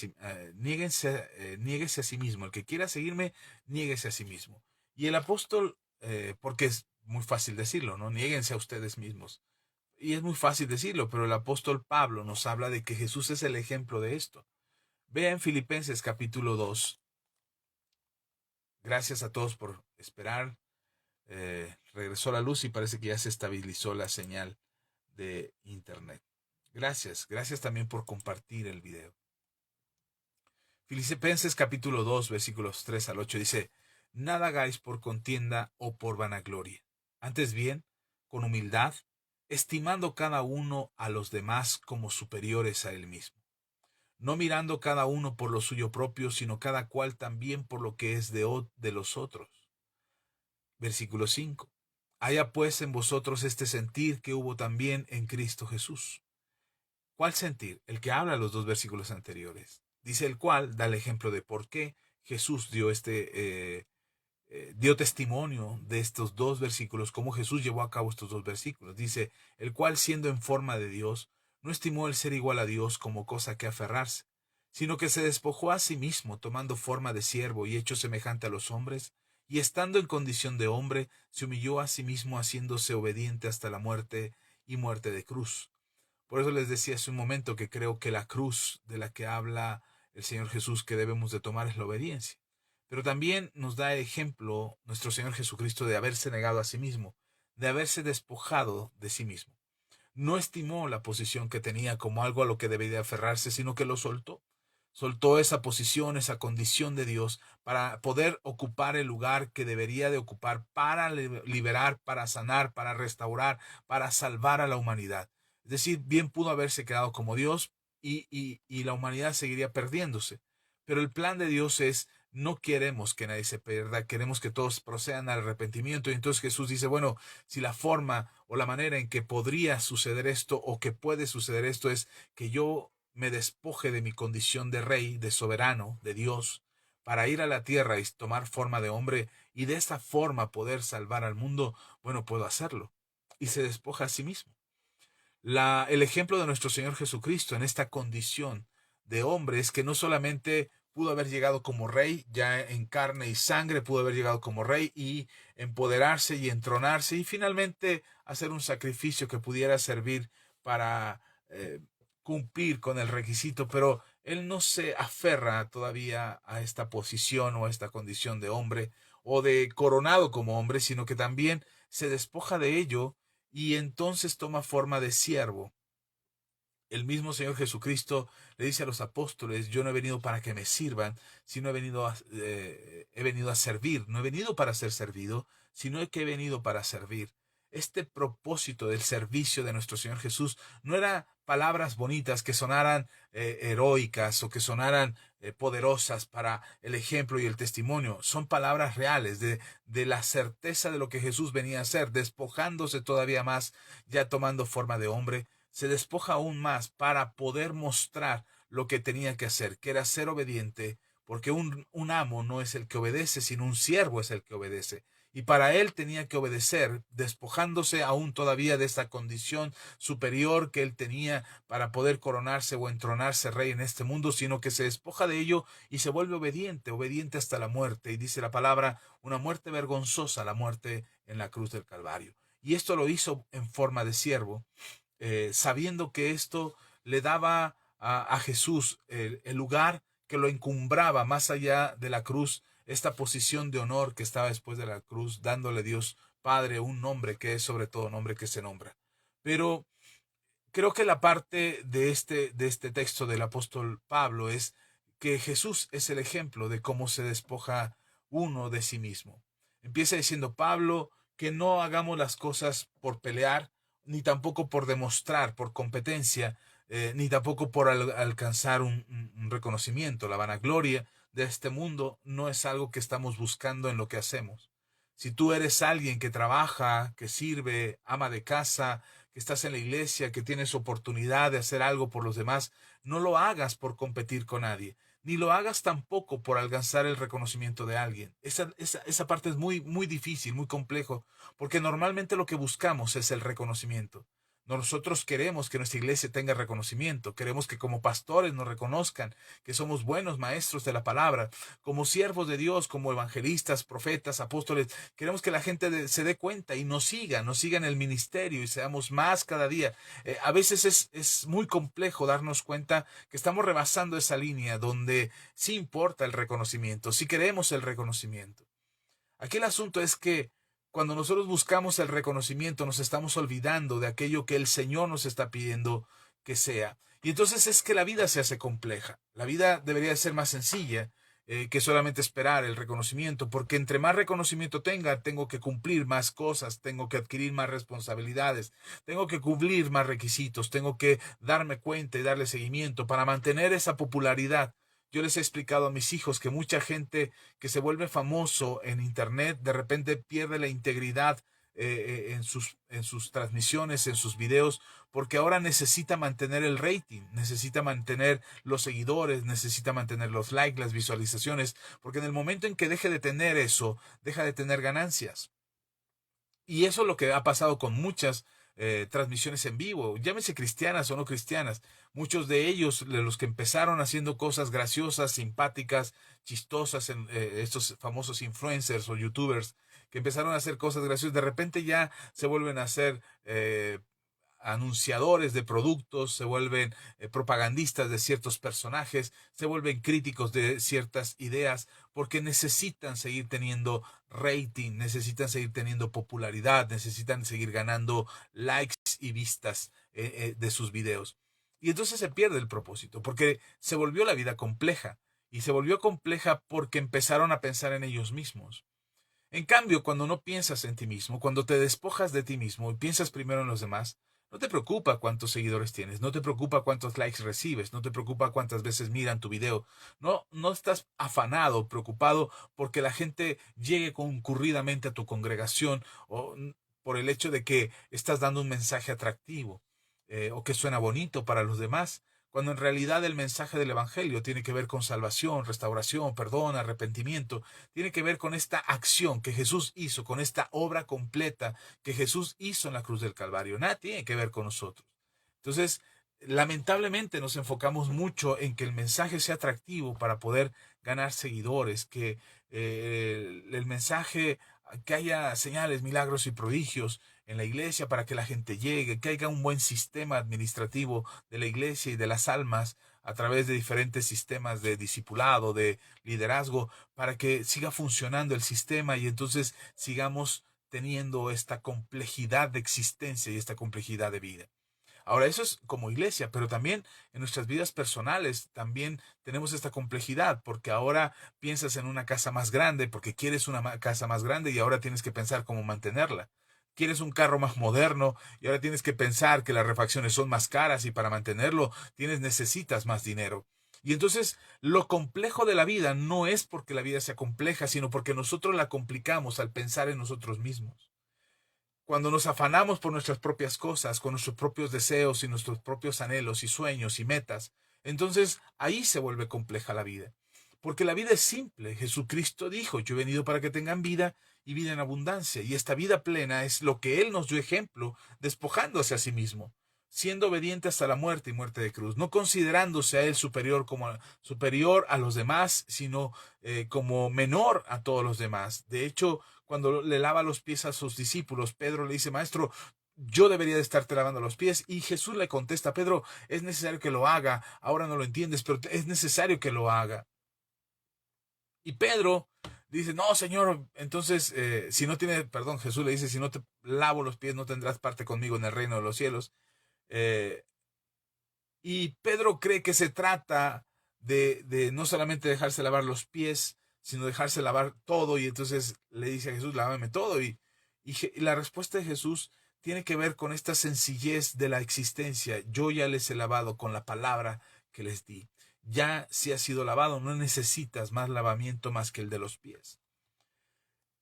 sí mismo. El que quiera seguirme, niéguese a sí mismo. Y el apóstol, porque es muy fácil decirlo, ¿no? Niéguense a ustedes mismos. Y es muy fácil decirlo, pero el apóstol Pablo nos habla de que Jesús es el ejemplo de esto. Vea en Filipenses capítulo 2. Gracias a todos por esperar. Regresó la luz y parece que ya se estabilizó la señal de internet. Gracias también por compartir el video. Filipenses capítulo 2, versículos 3 al 8 dice, nada hagáis por contienda o por vanagloria, antes bien, con humildad, estimando cada uno a los demás como superiores a él mismo, no mirando cada uno por lo suyo propio, sino cada cual también por lo que es de los otros. Versículo 5. Haya pues en vosotros este sentir que hubo también en Cristo Jesús. ¿Cuál sentir? El que habla los dos versículos anteriores. Dice el cual da el ejemplo de por qué Jesús dio testimonio de estos dos versículos, cómo Jesús llevó a cabo estos dos versículos. Dice, el cual siendo en forma de Dios, no estimó el ser igual a Dios como cosa que aferrarse, sino que se despojó a sí mismo, tomando forma de siervo y hecho semejante a los hombres, y estando en condición de hombre, se humilló a sí mismo, haciéndose obediente hasta la muerte y muerte de cruz. Por eso les decía hace un momento que creo que la cruz de la que habla el Señor Jesús que debemos de tomar es la obediencia. Pero también nos da ejemplo nuestro Señor Jesucristo de haberse negado a sí mismo, de haberse despojado de sí mismo. No estimó la posición que tenía como algo a lo que debía aferrarse, sino que lo soltó. Soltó esa posición, esa condición de Dios para poder ocupar el lugar que debería de ocupar para liberar, para sanar, para restaurar, para salvar a la humanidad. Es decir, bien pudo haberse quedado como Dios y la humanidad seguiría perdiéndose. Pero el plan de Dios es, no queremos que nadie se pierda, queremos que todos procedan al arrepentimiento. Y entonces Jesús dice, bueno, si la forma o la manera en que podría suceder esto o que puede suceder esto es que yo me despoje de mi condición de rey, de soberano, de Dios, para ir a la tierra y tomar forma de hombre y de esta forma poder salvar al mundo, bueno, puedo hacerlo. Y se despoja a sí mismo. El ejemplo de nuestro Señor Jesucristo en esta condición de hombre es que no solamente pudo haber llegado como rey, ya en carne y sangre, pudo haber llegado como rey y empoderarse y entronarse y finalmente hacer un sacrificio que pudiera servir para cumplir con el requisito, pero él no se aferra todavía a esta posición o a esta condición de hombre o de coronado como hombre, sino que también se despoja de ello y entonces toma forma de siervo. El mismo Señor Jesucristo le dice a los apóstoles, yo no he venido para que me sirvan, sino he venido a servir. No he venido para ser servido, sino que he venido para servir. Este propósito del servicio de nuestro Señor Jesús no era palabras bonitas que sonaran heroicas o que sonaran poderosas para el ejemplo y el testimonio. Son palabras reales de la certeza de lo que Jesús venía a hacer, despojándose todavía más, ya tomando forma de hombre, se despoja aún más para poder mostrar lo que tenía que hacer, que era ser obediente, porque un amo no es el que obedece, sino un siervo es el que obedece. Y para él tenía que obedecer, despojándose aún todavía de esta condición superior que él tenía para poder coronarse o entronarse rey en este mundo, sino que se despoja de ello y se vuelve obediente, obediente hasta la muerte. Y dice la palabra, una muerte vergonzosa, la muerte en la cruz del Calvario. Y esto lo hizo en forma de siervo, sabiendo que esto le daba a Jesús el lugar que lo encumbraba más allá de la cruz, esta posición de honor que estaba después de la cruz, dándole Dios Padre un nombre que es sobre todo nombre que se nombra. Pero creo que la parte de este texto del apóstol Pablo es que Jesús es el ejemplo de cómo se despoja uno de sí mismo. Empieza diciendo Pablo que no hagamos las cosas por pelear, ni tampoco por demostrar, por competencia, ni tampoco por alcanzar un reconocimiento. La vanagloria de este mundo no es algo que estamos buscando en lo que hacemos. Si tú eres alguien que trabaja, que sirve, ama de casa, que estás en la iglesia, que tienes oportunidad de hacer algo por los demás, no lo hagas por competir con nadie, ni lo hagas tampoco por alcanzar el reconocimiento de alguien. Esa parte es muy difícil, muy complejo, porque normalmente lo que buscamos es el reconocimiento. Nosotros queremos que nuestra iglesia tenga reconocimiento, queremos que como pastores nos reconozcan, que somos buenos maestros de la palabra, como siervos de Dios, como evangelistas, profetas, apóstoles, queremos que la gente se dé cuenta y nos siga en el ministerio y seamos más cada día. A veces es muy complejo darnos cuenta que estamos rebasando esa línea donde sí importa el reconocimiento, sí queremos el reconocimiento. Aquí el asunto es que cuando nosotros buscamos el reconocimiento nos estamos olvidando de aquello que el Señor nos está pidiendo que sea. Y entonces es que la vida se hace compleja. La vida debería ser más sencilla que solamente esperar el reconocimiento, porque entre más reconocimiento tenga, tengo que cumplir más cosas, tengo que adquirir más responsabilidades, tengo que cumplir más requisitos, tengo que darme cuenta y darle seguimiento para mantener esa popularidad. Yo les he explicado a mis hijos que mucha gente que se vuelve famoso en Internet de repente pierde la integridad en sus transmisiones, en sus videos, porque ahora necesita mantener el rating, necesita mantener los seguidores, necesita mantener los likes, las visualizaciones, porque en el momento en que deje de tener eso, deja de tener ganancias. Y eso es lo que ha pasado con muchas transmisiones en vivo, llámese cristianas o no cristianas. Muchos de ellos, de los que empezaron haciendo cosas graciosas, simpáticas, chistosas, estos famosos influencers o youtubers, que empezaron a hacer cosas graciosas, de repente ya se vuelven a hacer anunciadores de productos, se vuelven propagandistas de ciertos personajes, se vuelven críticos de ciertas ideas, porque necesitan seguir teniendo rating, necesitan seguir teniendo popularidad, necesitan seguir ganando likes y vistas de sus videos. Y entonces se pierde el propósito, porque se volvió la vida compleja, y se volvió compleja porque empezaron a pensar en ellos mismos. En cambio, cuando no piensas en ti mismo, cuando te despojas de ti mismo y piensas primero en los demás, no te preocupa cuántos seguidores tienes, no te preocupa cuántos likes recibes, no te preocupa cuántas veces miran tu video. No estás afanado, preocupado porque la gente llegue concurridamente a tu congregación o por el hecho de que estás dando un mensaje atractivo o que suena bonito para los demás, cuando en realidad el mensaje del Evangelio tiene que ver con salvación, restauración, perdón, arrepentimiento, tiene que ver con esta acción que Jesús hizo, con esta obra completa que Jesús hizo en la cruz del Calvario. Nada tiene que ver con nosotros. Entonces, lamentablemente nos enfocamos mucho en que el mensaje sea atractivo para poder ganar seguidores, que el mensaje, que haya señales, milagros y prodigios en la iglesia para que la gente llegue, que haya un buen sistema administrativo de la iglesia y de las almas a través de diferentes sistemas de discipulado, de liderazgo, para que siga funcionando el sistema y entonces sigamos teniendo esta complejidad de existencia y esta complejidad de vida. Ahora, eso es como iglesia, pero también en nuestras vidas personales también tenemos esta complejidad, porque ahora piensas en una casa más grande, porque quieres una casa más grande y ahora tienes que pensar cómo mantenerla. Quieres un carro más moderno y ahora tienes que pensar que las refacciones son más caras y para mantenerlo necesitas más dinero. Y entonces lo complejo de la vida no es porque la vida sea compleja, sino porque nosotros la complicamos al pensar en nosotros mismos. Cuando nos afanamos por nuestras propias cosas, con nuestros propios deseos y nuestros propios anhelos y sueños y metas, entonces ahí se vuelve compleja la vida. Porque la vida es simple. Jesucristo dijo, yo he venido para que tengan vida y vida en abundancia. Y esta vida plena es lo que Él nos dio ejemplo, despojándose a sí mismo, siendo obediente hasta la muerte y muerte de cruz, no considerándose a Él superior a los demás, sino como menor a todos los demás. De hecho, cuando le lava los pies a sus discípulos, Pedro le dice, maestro, yo debería de estarte lavando los pies. Y Jesús le contesta, Pedro, es necesario que lo haga. Ahora no lo entiendes, pero es necesario que lo haga. Y Pedro dice, no, Señor, entonces, si no tiene, perdón, Jesús le dice, si no te lavo los pies, no tendrás parte conmigo en el reino de los cielos. Eh, y Pedro cree que se trata de no solamente dejarse lavar los pies, sino dejarse lavar todo. Y entonces le dice a Jesús, lávame todo. Y la respuesta de Jesús tiene que ver con esta sencillez de la existencia. Yo ya les he lavado con la palabra que les di. Ya si has sido lavado, no necesitas más lavamiento más que el de los pies.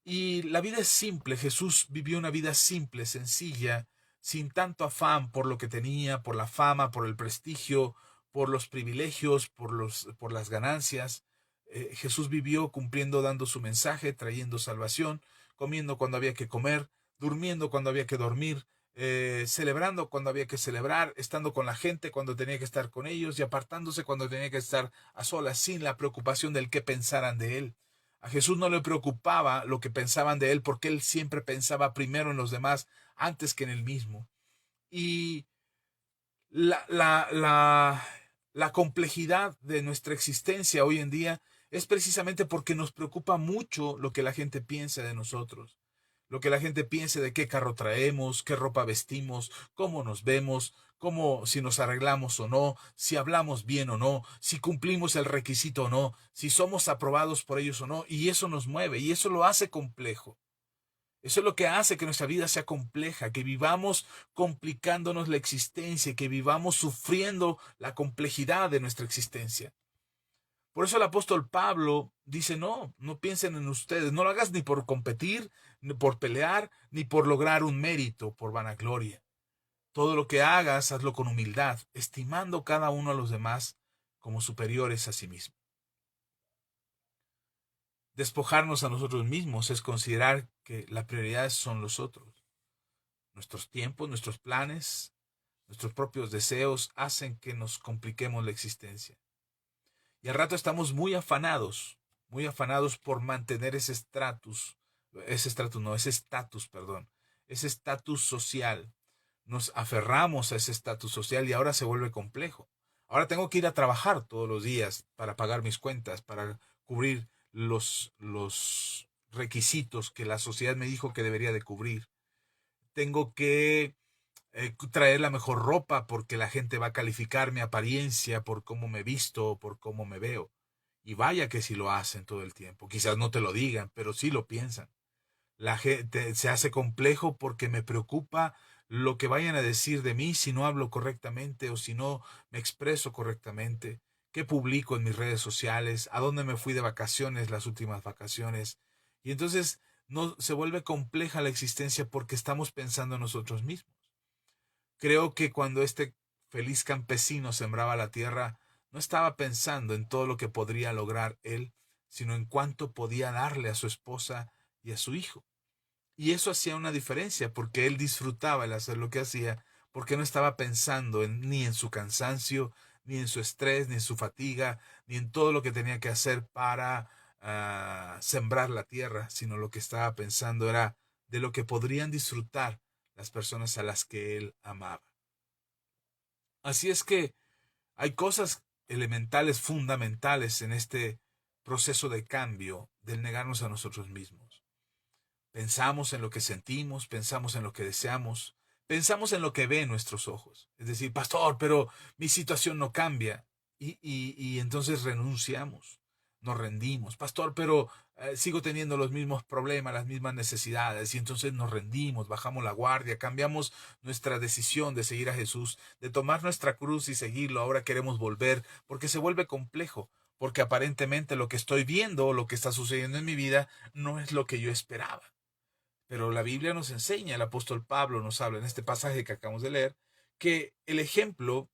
Y la vida es simple. Jesús vivió una vida simple, sencilla, sin tanto afán por lo que tenía, por la fama, por el prestigio, por los privilegios, por las ganancias. Jesús vivió cumpliendo, dando su mensaje, trayendo salvación, comiendo cuando había que comer, durmiendo cuando había que dormir, celebrando cuando había que celebrar, estando con la gente cuando tenía que estar con ellos y apartándose cuando tenía que estar a solas, sin la preocupación del qué pensaran de él. A Jesús no le preocupaba lo que pensaban de él, porque él siempre pensaba primero en los demás antes que en él mismo. Y la, la, la, la complejidad de nuestra existencia hoy en día es precisamente porque nos preocupa mucho lo que la gente piensa de nosotros, lo que la gente piense de qué carro traemos, qué ropa vestimos, cómo nos vemos, cómo, si nos arreglamos o no, si hablamos bien o no, si cumplimos el requisito o no, si somos aprobados por ellos o no, y eso nos mueve y eso lo hace complejo. Eso es lo que hace que nuestra vida sea compleja, que vivamos complicándonos la existencia, que vivamos sufriendo la complejidad de nuestra existencia. Por eso el apóstol Pablo dice, no, no piensen en ustedes, no lo hagas ni por competir, ni por pelear, ni por lograr un mérito, por vanagloria. Todo lo que hagas, hazlo con humildad, estimando cada uno a los demás como superiores a sí mismo. Despojarnos a nosotros mismos es considerar que la prioridad son los otros. Nuestros tiempos, nuestros planes, nuestros propios deseos hacen que nos compliquemos la existencia. Y al rato estamos muy afanados por mantener ese estatus social. Nos aferramos a ese estatus social y ahora se vuelve complejo. Ahora tengo que ir a trabajar todos los días para pagar mis cuentas, para cubrir los requisitos que la sociedad me dijo que debería de cubrir. Tengo que traer la mejor ropa porque la gente va a calificar mi apariencia por cómo me visto, por cómo me veo. Y vaya que si lo hacen todo el tiempo. Quizás no te lo digan, pero sí lo piensan. La gente se hace complejo porque me preocupa lo que vayan a decir de mí si no hablo correctamente o si no me expreso correctamente, qué publico en mis redes sociales, a dónde me fui de vacaciones las últimas vacaciones. Y entonces no se vuelve compleja la existencia porque estamos pensando en nosotros mismos. Creo que cuando este feliz campesino sembraba la tierra, no estaba pensando en todo lo que podría lograr él, sino en cuánto podía darle a su esposa y a su hijo. Y eso hacía una diferencia, porque él disfrutaba el hacer lo que hacía, porque no estaba pensando ni en su cansancio, ni en su estrés, ni en su fatiga, ni en todo lo que tenía que hacer para sembrar la tierra, sino lo que estaba pensando era de lo que podrían disfrutar las personas a las que él amaba. Así es que hay cosas elementales, fundamentales en este proceso de cambio, del negarnos a nosotros mismos. Pensamos en lo que sentimos, pensamos en lo que deseamos, pensamos en lo que ven nuestros ojos. Es decir, pastor, pero mi situación no cambia. Y entonces renunciamos, nos rendimos. Pastor, pero sigo teniendo los mismos problemas, las mismas necesidades. Y entonces nos rendimos, bajamos la guardia, cambiamos nuestra decisión de seguir a Jesús, de tomar nuestra cruz y seguirlo. Ahora queremos volver porque se vuelve complejo. Porque aparentemente lo que estoy viendo, lo que está sucediendo en mi vida, no es lo que yo esperaba. Pero la Biblia nos enseña, el apóstol Pablo nos habla en este pasaje que acabamos de leer, que el ejemplo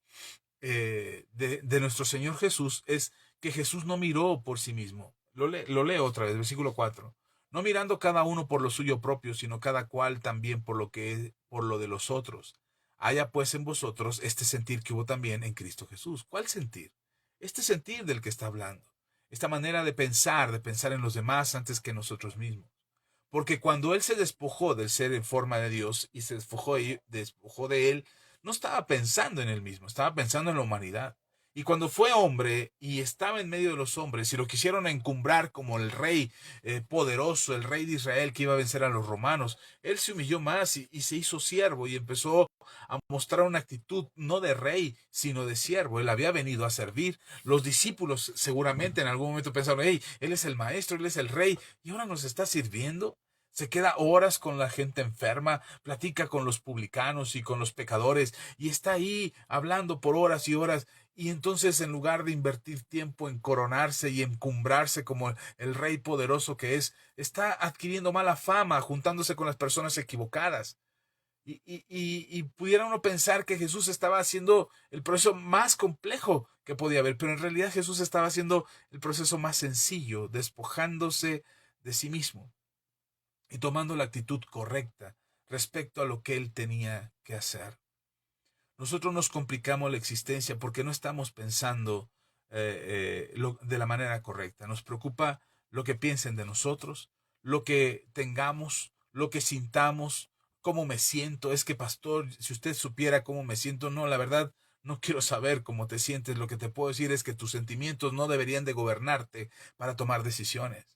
de nuestro Señor Jesús es que Jesús no miró por sí mismo. Lo leo otra vez, versículo 4. No mirando cada uno por lo suyo propio, sino cada cual también por lo de los otros. Haya pues en vosotros este sentir que hubo también en Cristo Jesús. ¿Cuál sentir? Este sentir del que está hablando. Esta manera de pensar en los demás antes que nosotros mismos. Porque cuando él se despojó del ser en forma de Dios y se despojó de él, no estaba pensando en él mismo, estaba pensando en la humanidad. Y cuando fue hombre y estaba en medio de los hombres y lo quisieron encumbrar como el rey poderoso, el rey de Israel que iba a vencer a los romanos, él se humilló más y se hizo siervo y empezó a mostrar una actitud no de rey, sino de siervo. Él había venido a servir. Los discípulos seguramente en algún momento pensaron, hey, él es el maestro, él es el rey y ahora nos está sirviendo. Se queda horas con la gente enferma, platica con los publicanos y con los pecadores y está ahí hablando por horas y horas. Y entonces en lugar de invertir tiempo en coronarse y encumbrarse como el rey poderoso que es, está adquiriendo mala fama, juntándose con las personas equivocadas. Y pudiera uno pensar que Jesús estaba haciendo el proceso más complejo que podía haber, pero en realidad Jesús estaba haciendo el proceso más sencillo, despojándose de sí mismo y tomando la actitud correcta respecto a lo que él tenía que hacer. Nosotros nos complicamos la existencia porque no estamos pensando de la manera correcta. Nos preocupa lo que piensen de nosotros, lo que tengamos, lo que sintamos, cómo me siento. Es que, pastor, si usted supiera cómo me siento, no, la verdad, no quiero saber cómo te sientes. Lo que te puedo decir es que tus sentimientos no deberían de gobernarte para tomar decisiones.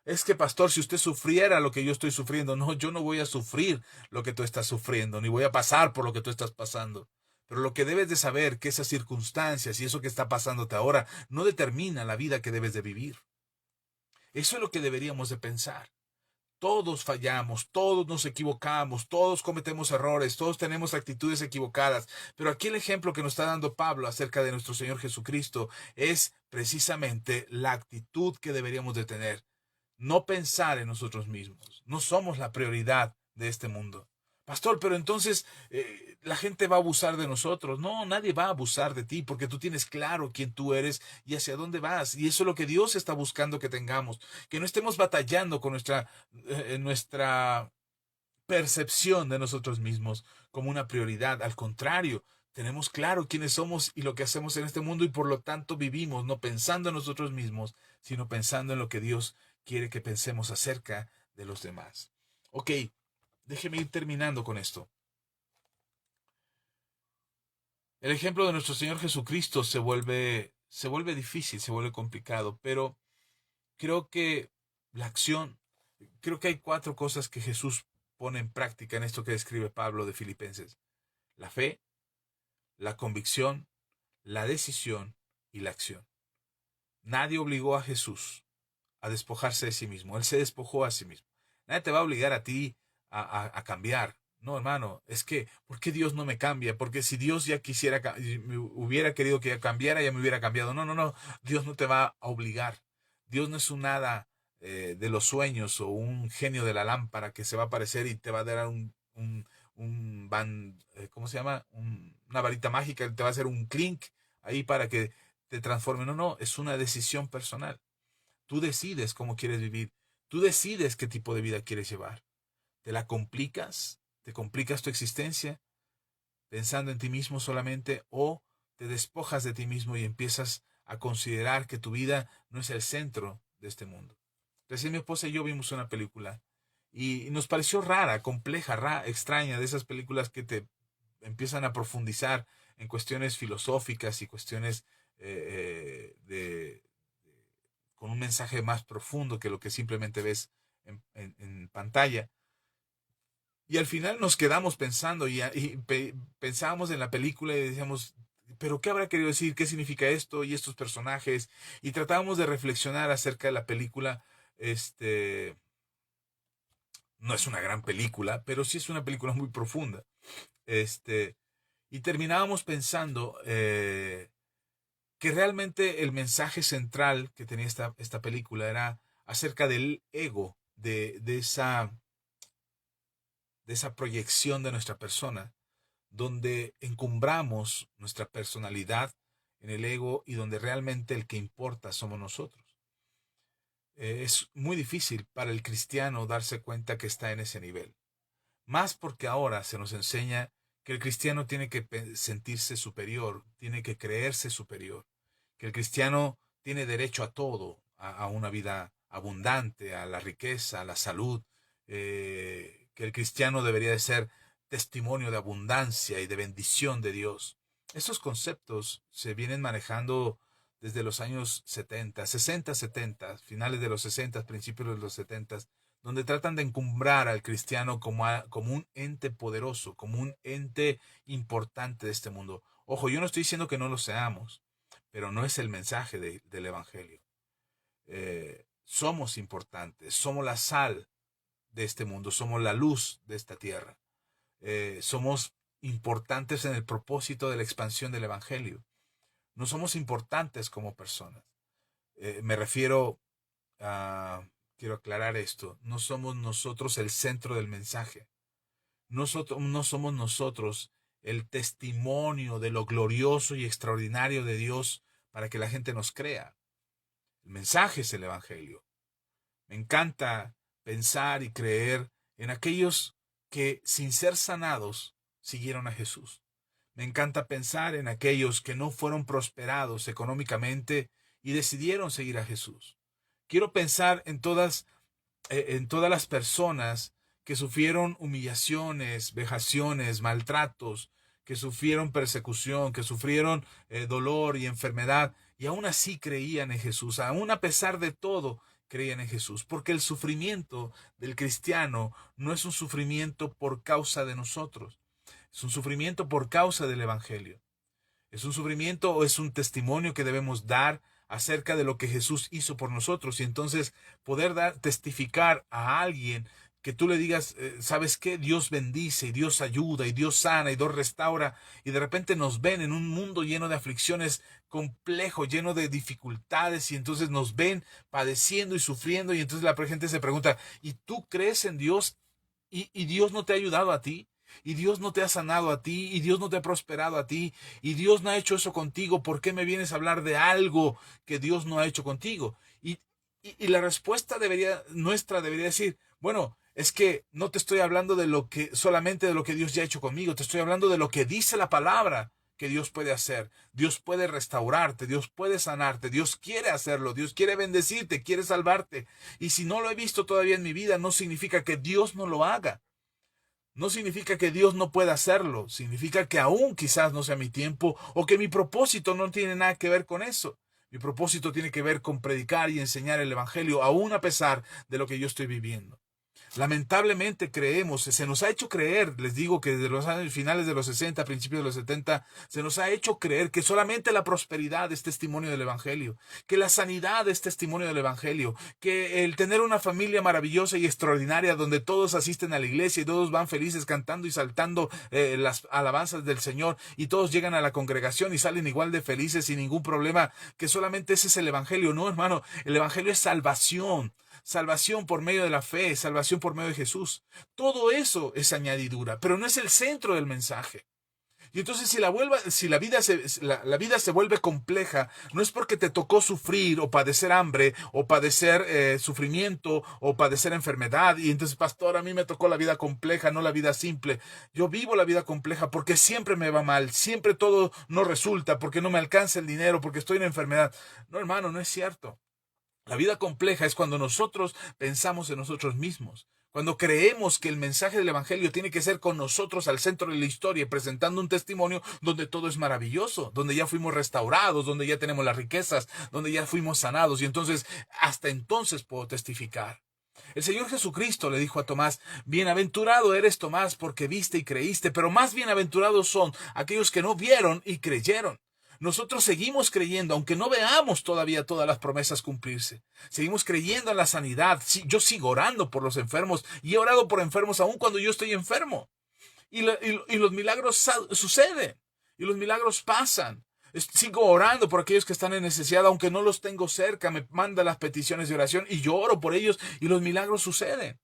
Es que, pastor, si usted sufriera lo que yo estoy sufriendo, no, yo no voy a sufrir lo que tú estás sufriendo, ni voy a pasar por lo que tú estás pasando. Pero lo que debes de saber que esas circunstancias y eso que está pasándote ahora no determina la vida que debes de vivir. Eso es lo que deberíamos de pensar. Todos fallamos, todos nos equivocamos, todos cometemos errores, todos tenemos actitudes equivocadas. Pero aquí el ejemplo que nos está dando Pablo acerca de nuestro Señor Jesucristo es precisamente la actitud que deberíamos de tener. No pensar en nosotros mismos. No somos la prioridad de este mundo. Pastor, pero entonces la gente va a abusar de nosotros. No, nadie va a abusar de ti porque tú tienes claro quién tú eres y hacia dónde vas. Y eso es lo que Dios está buscando que tengamos. Que no estemos batallando con nuestra percepción de nosotros mismos como una prioridad. Al contrario, tenemos claro quiénes somos y lo que hacemos en este mundo y por lo tanto vivimos no pensando en nosotros mismos, sino pensando en lo que Dios quiere que pensemos acerca de los demás. Ok, déjeme ir terminando con esto. El ejemplo de nuestro Señor Jesucristo se vuelve difícil, se vuelve complicado, pero creo que la acción, creo que hay 4 cosas que Jesús pone en práctica en esto que describe Pablo de Filipenses. La fe, la convicción, la decisión y la acción. Nadie obligó a Jesús a despojarse de sí mismo. Él se despojó a sí mismo. Nadie te va a obligar a ti a cambiar. No, hermano, es que, ¿por qué Dios no me cambia? Porque si Dios ya quisiera, me hubiera querido que ya cambiara, ya me hubiera cambiado. No, no, no. Dios no te va a obligar. Dios no es un hada de los sueños o un genio de la lámpara que se va a aparecer y te va a dar ¿cómo se llama? Una varita mágica, te va a hacer un clink ahí para que te transforme. No, no, es una decisión personal. Tú decides cómo quieres vivir. Tú decides qué tipo de vida quieres llevar. ¿Te la complicas? ¿Te complicas tu existencia pensando en ti mismo solamente o te despojas de ti mismo y empiezas a considerar que tu vida no es el centro de este mundo? Recién mi esposa y yo vimos una película y nos pareció rara, compleja, extraña, de esas películas que te empiezan a profundizar en cuestiones filosóficas y cuestiones con un mensaje más profundo que lo que simplemente ves en pantalla. Y al final nos quedamos pensando pensábamos en la película y decíamos, pero ¿qué habrá querido decir? ¿Qué significa esto y estos personajes? Y tratábamos de reflexionar acerca de la película. No es una gran película, pero sí es una película muy profunda. Y terminábamos pensando que realmente el mensaje central que tenía esta película era acerca del ego, de esa proyección de nuestra persona, donde encumbramos nuestra personalidad en el ego y donde realmente el que importa somos nosotros. Es muy difícil para el cristiano darse cuenta que está en ese nivel. Más porque ahora se nos enseña que el cristiano tiene que sentirse superior, tiene que creerse superior, que el cristiano tiene derecho a todo, a una vida abundante, a la riqueza, a la salud, que el cristiano debería de ser testimonio de abundancia y de bendición de Dios. Estos conceptos se vienen manejando desde los años 70, 60, 70, finales de los 60, principios de los 70, donde tratan de encumbrar al cristiano como un ente poderoso, como un ente importante de este mundo. Ojo, yo no estoy diciendo que no lo seamos, pero no es el mensaje del Evangelio. Somos importantes, somos la sal de este mundo, somos la luz de esta tierra. Somos importantes en el propósito de la expansión del Evangelio. No somos importantes como personas. Me refiero a, quiero aclarar esto, no somos nosotros el centro del mensaje. No somos nosotros el testimonio de lo glorioso y extraordinario de Dios para que la gente nos crea. El mensaje es el Evangelio. Me encanta pensar y creer en aquellos que, sin ser sanados, siguieron a Jesús. Me encanta pensar en aquellos que no fueron prosperados económicamente y decidieron seguir a Jesús. Quiero pensar en todas las personas que sufrieron humillaciones, vejaciones, maltratos, que sufrieron persecución, que sufrieron dolor y enfermedad, y aún así creían en Jesús, aún a pesar de todo, creían en Jesús, porque el sufrimiento del cristiano no es un sufrimiento por causa de nosotros, es un sufrimiento por causa del Evangelio. Es un sufrimiento o es un testimonio que debemos dar acerca de lo que Jesús hizo por nosotros. Y entonces poder testificar a alguien que tú le digas, ¿sabes qué? Dios bendice y Dios ayuda y Dios sana y Dios restaura. Y de repente nos ven en un mundo lleno de aflicciones, complejo, lleno de dificultades. Y entonces nos ven padeciendo y sufriendo. Y entonces la gente se pregunta, ¿y tú crees en Dios? ¿Y Dios no te ha ayudado a ti? Y Dios no te ha sanado a ti, y Dios no te ha prosperado a ti, y Dios no ha hecho eso contigo. ¿Por qué me vienes a hablar de algo que Dios no ha hecho contigo? Y la respuesta nuestra debería decir, bueno, es que no te estoy hablando solamente de lo que Dios ya ha hecho conmigo, te estoy hablando de lo que dice la palabra que Dios puede hacer. Dios puede restaurarte, Dios puede sanarte, Dios quiere hacerlo, Dios quiere bendecirte, quiere salvarte. Y si no lo he visto todavía en mi vida, no significa que Dios no lo haga. No significa que Dios no pueda hacerlo, significa que aún quizás no sea mi tiempo o que mi propósito no tiene nada que ver con eso. Mi propósito tiene que ver con predicar y enseñar el Evangelio, aún a pesar de lo que yo estoy viviendo. Lamentablemente creemos, se nos ha hecho creer, les digo que desde los años finales de los 60, principios de los 70, se nos ha hecho creer que solamente la prosperidad es testimonio del Evangelio, que la sanidad es testimonio del Evangelio, que el tener una familia maravillosa y extraordinaria donde todos asisten a la iglesia y todos van felices cantando y saltando las alabanzas del Señor y todos llegan a la congregación y salen igual de felices sin ningún problema, que solamente ese es el Evangelio. No, hermano, el Evangelio es salvación. Salvación por medio de la fe, salvación por medio de Jesús. Todo eso es añadidura, pero no es el centro del mensaje. Y entonces si la vida se vuelve compleja, no es porque te tocó sufrir o padecer hambre o padecer sufrimiento o padecer enfermedad. Y entonces, pastor, a mí me tocó la vida compleja, no la vida simple. Yo vivo la vida compleja porque siempre me va mal, siempre todo no resulta, porque no me alcanza el dinero, porque estoy en enfermedad. No, hermano, no es cierto. La vida compleja es cuando nosotros pensamos en nosotros mismos, cuando creemos que el mensaje del Evangelio tiene que ser con nosotros al centro de la historia y presentando un testimonio donde todo es maravilloso, donde ya fuimos restaurados, donde ya tenemos las riquezas, donde ya fuimos sanados y entonces hasta entonces puedo testificar. El Señor Jesucristo le dijo a Tomás, bienaventurado eres Tomás porque viste y creíste, pero más bienaventurados son aquellos que no vieron y creyeron. Nosotros seguimos creyendo, aunque no veamos todavía todas las promesas cumplirse. Seguimos creyendo en la sanidad. Yo sigo orando por los enfermos y he orado por enfermos aún cuando yo estoy enfermo. Y los milagros suceden y los milagros pasan. Sigo orando por aquellos que están en necesidad, aunque no los tengo cerca. Me manda las peticiones de oración y yo oro por ellos y los milagros suceden.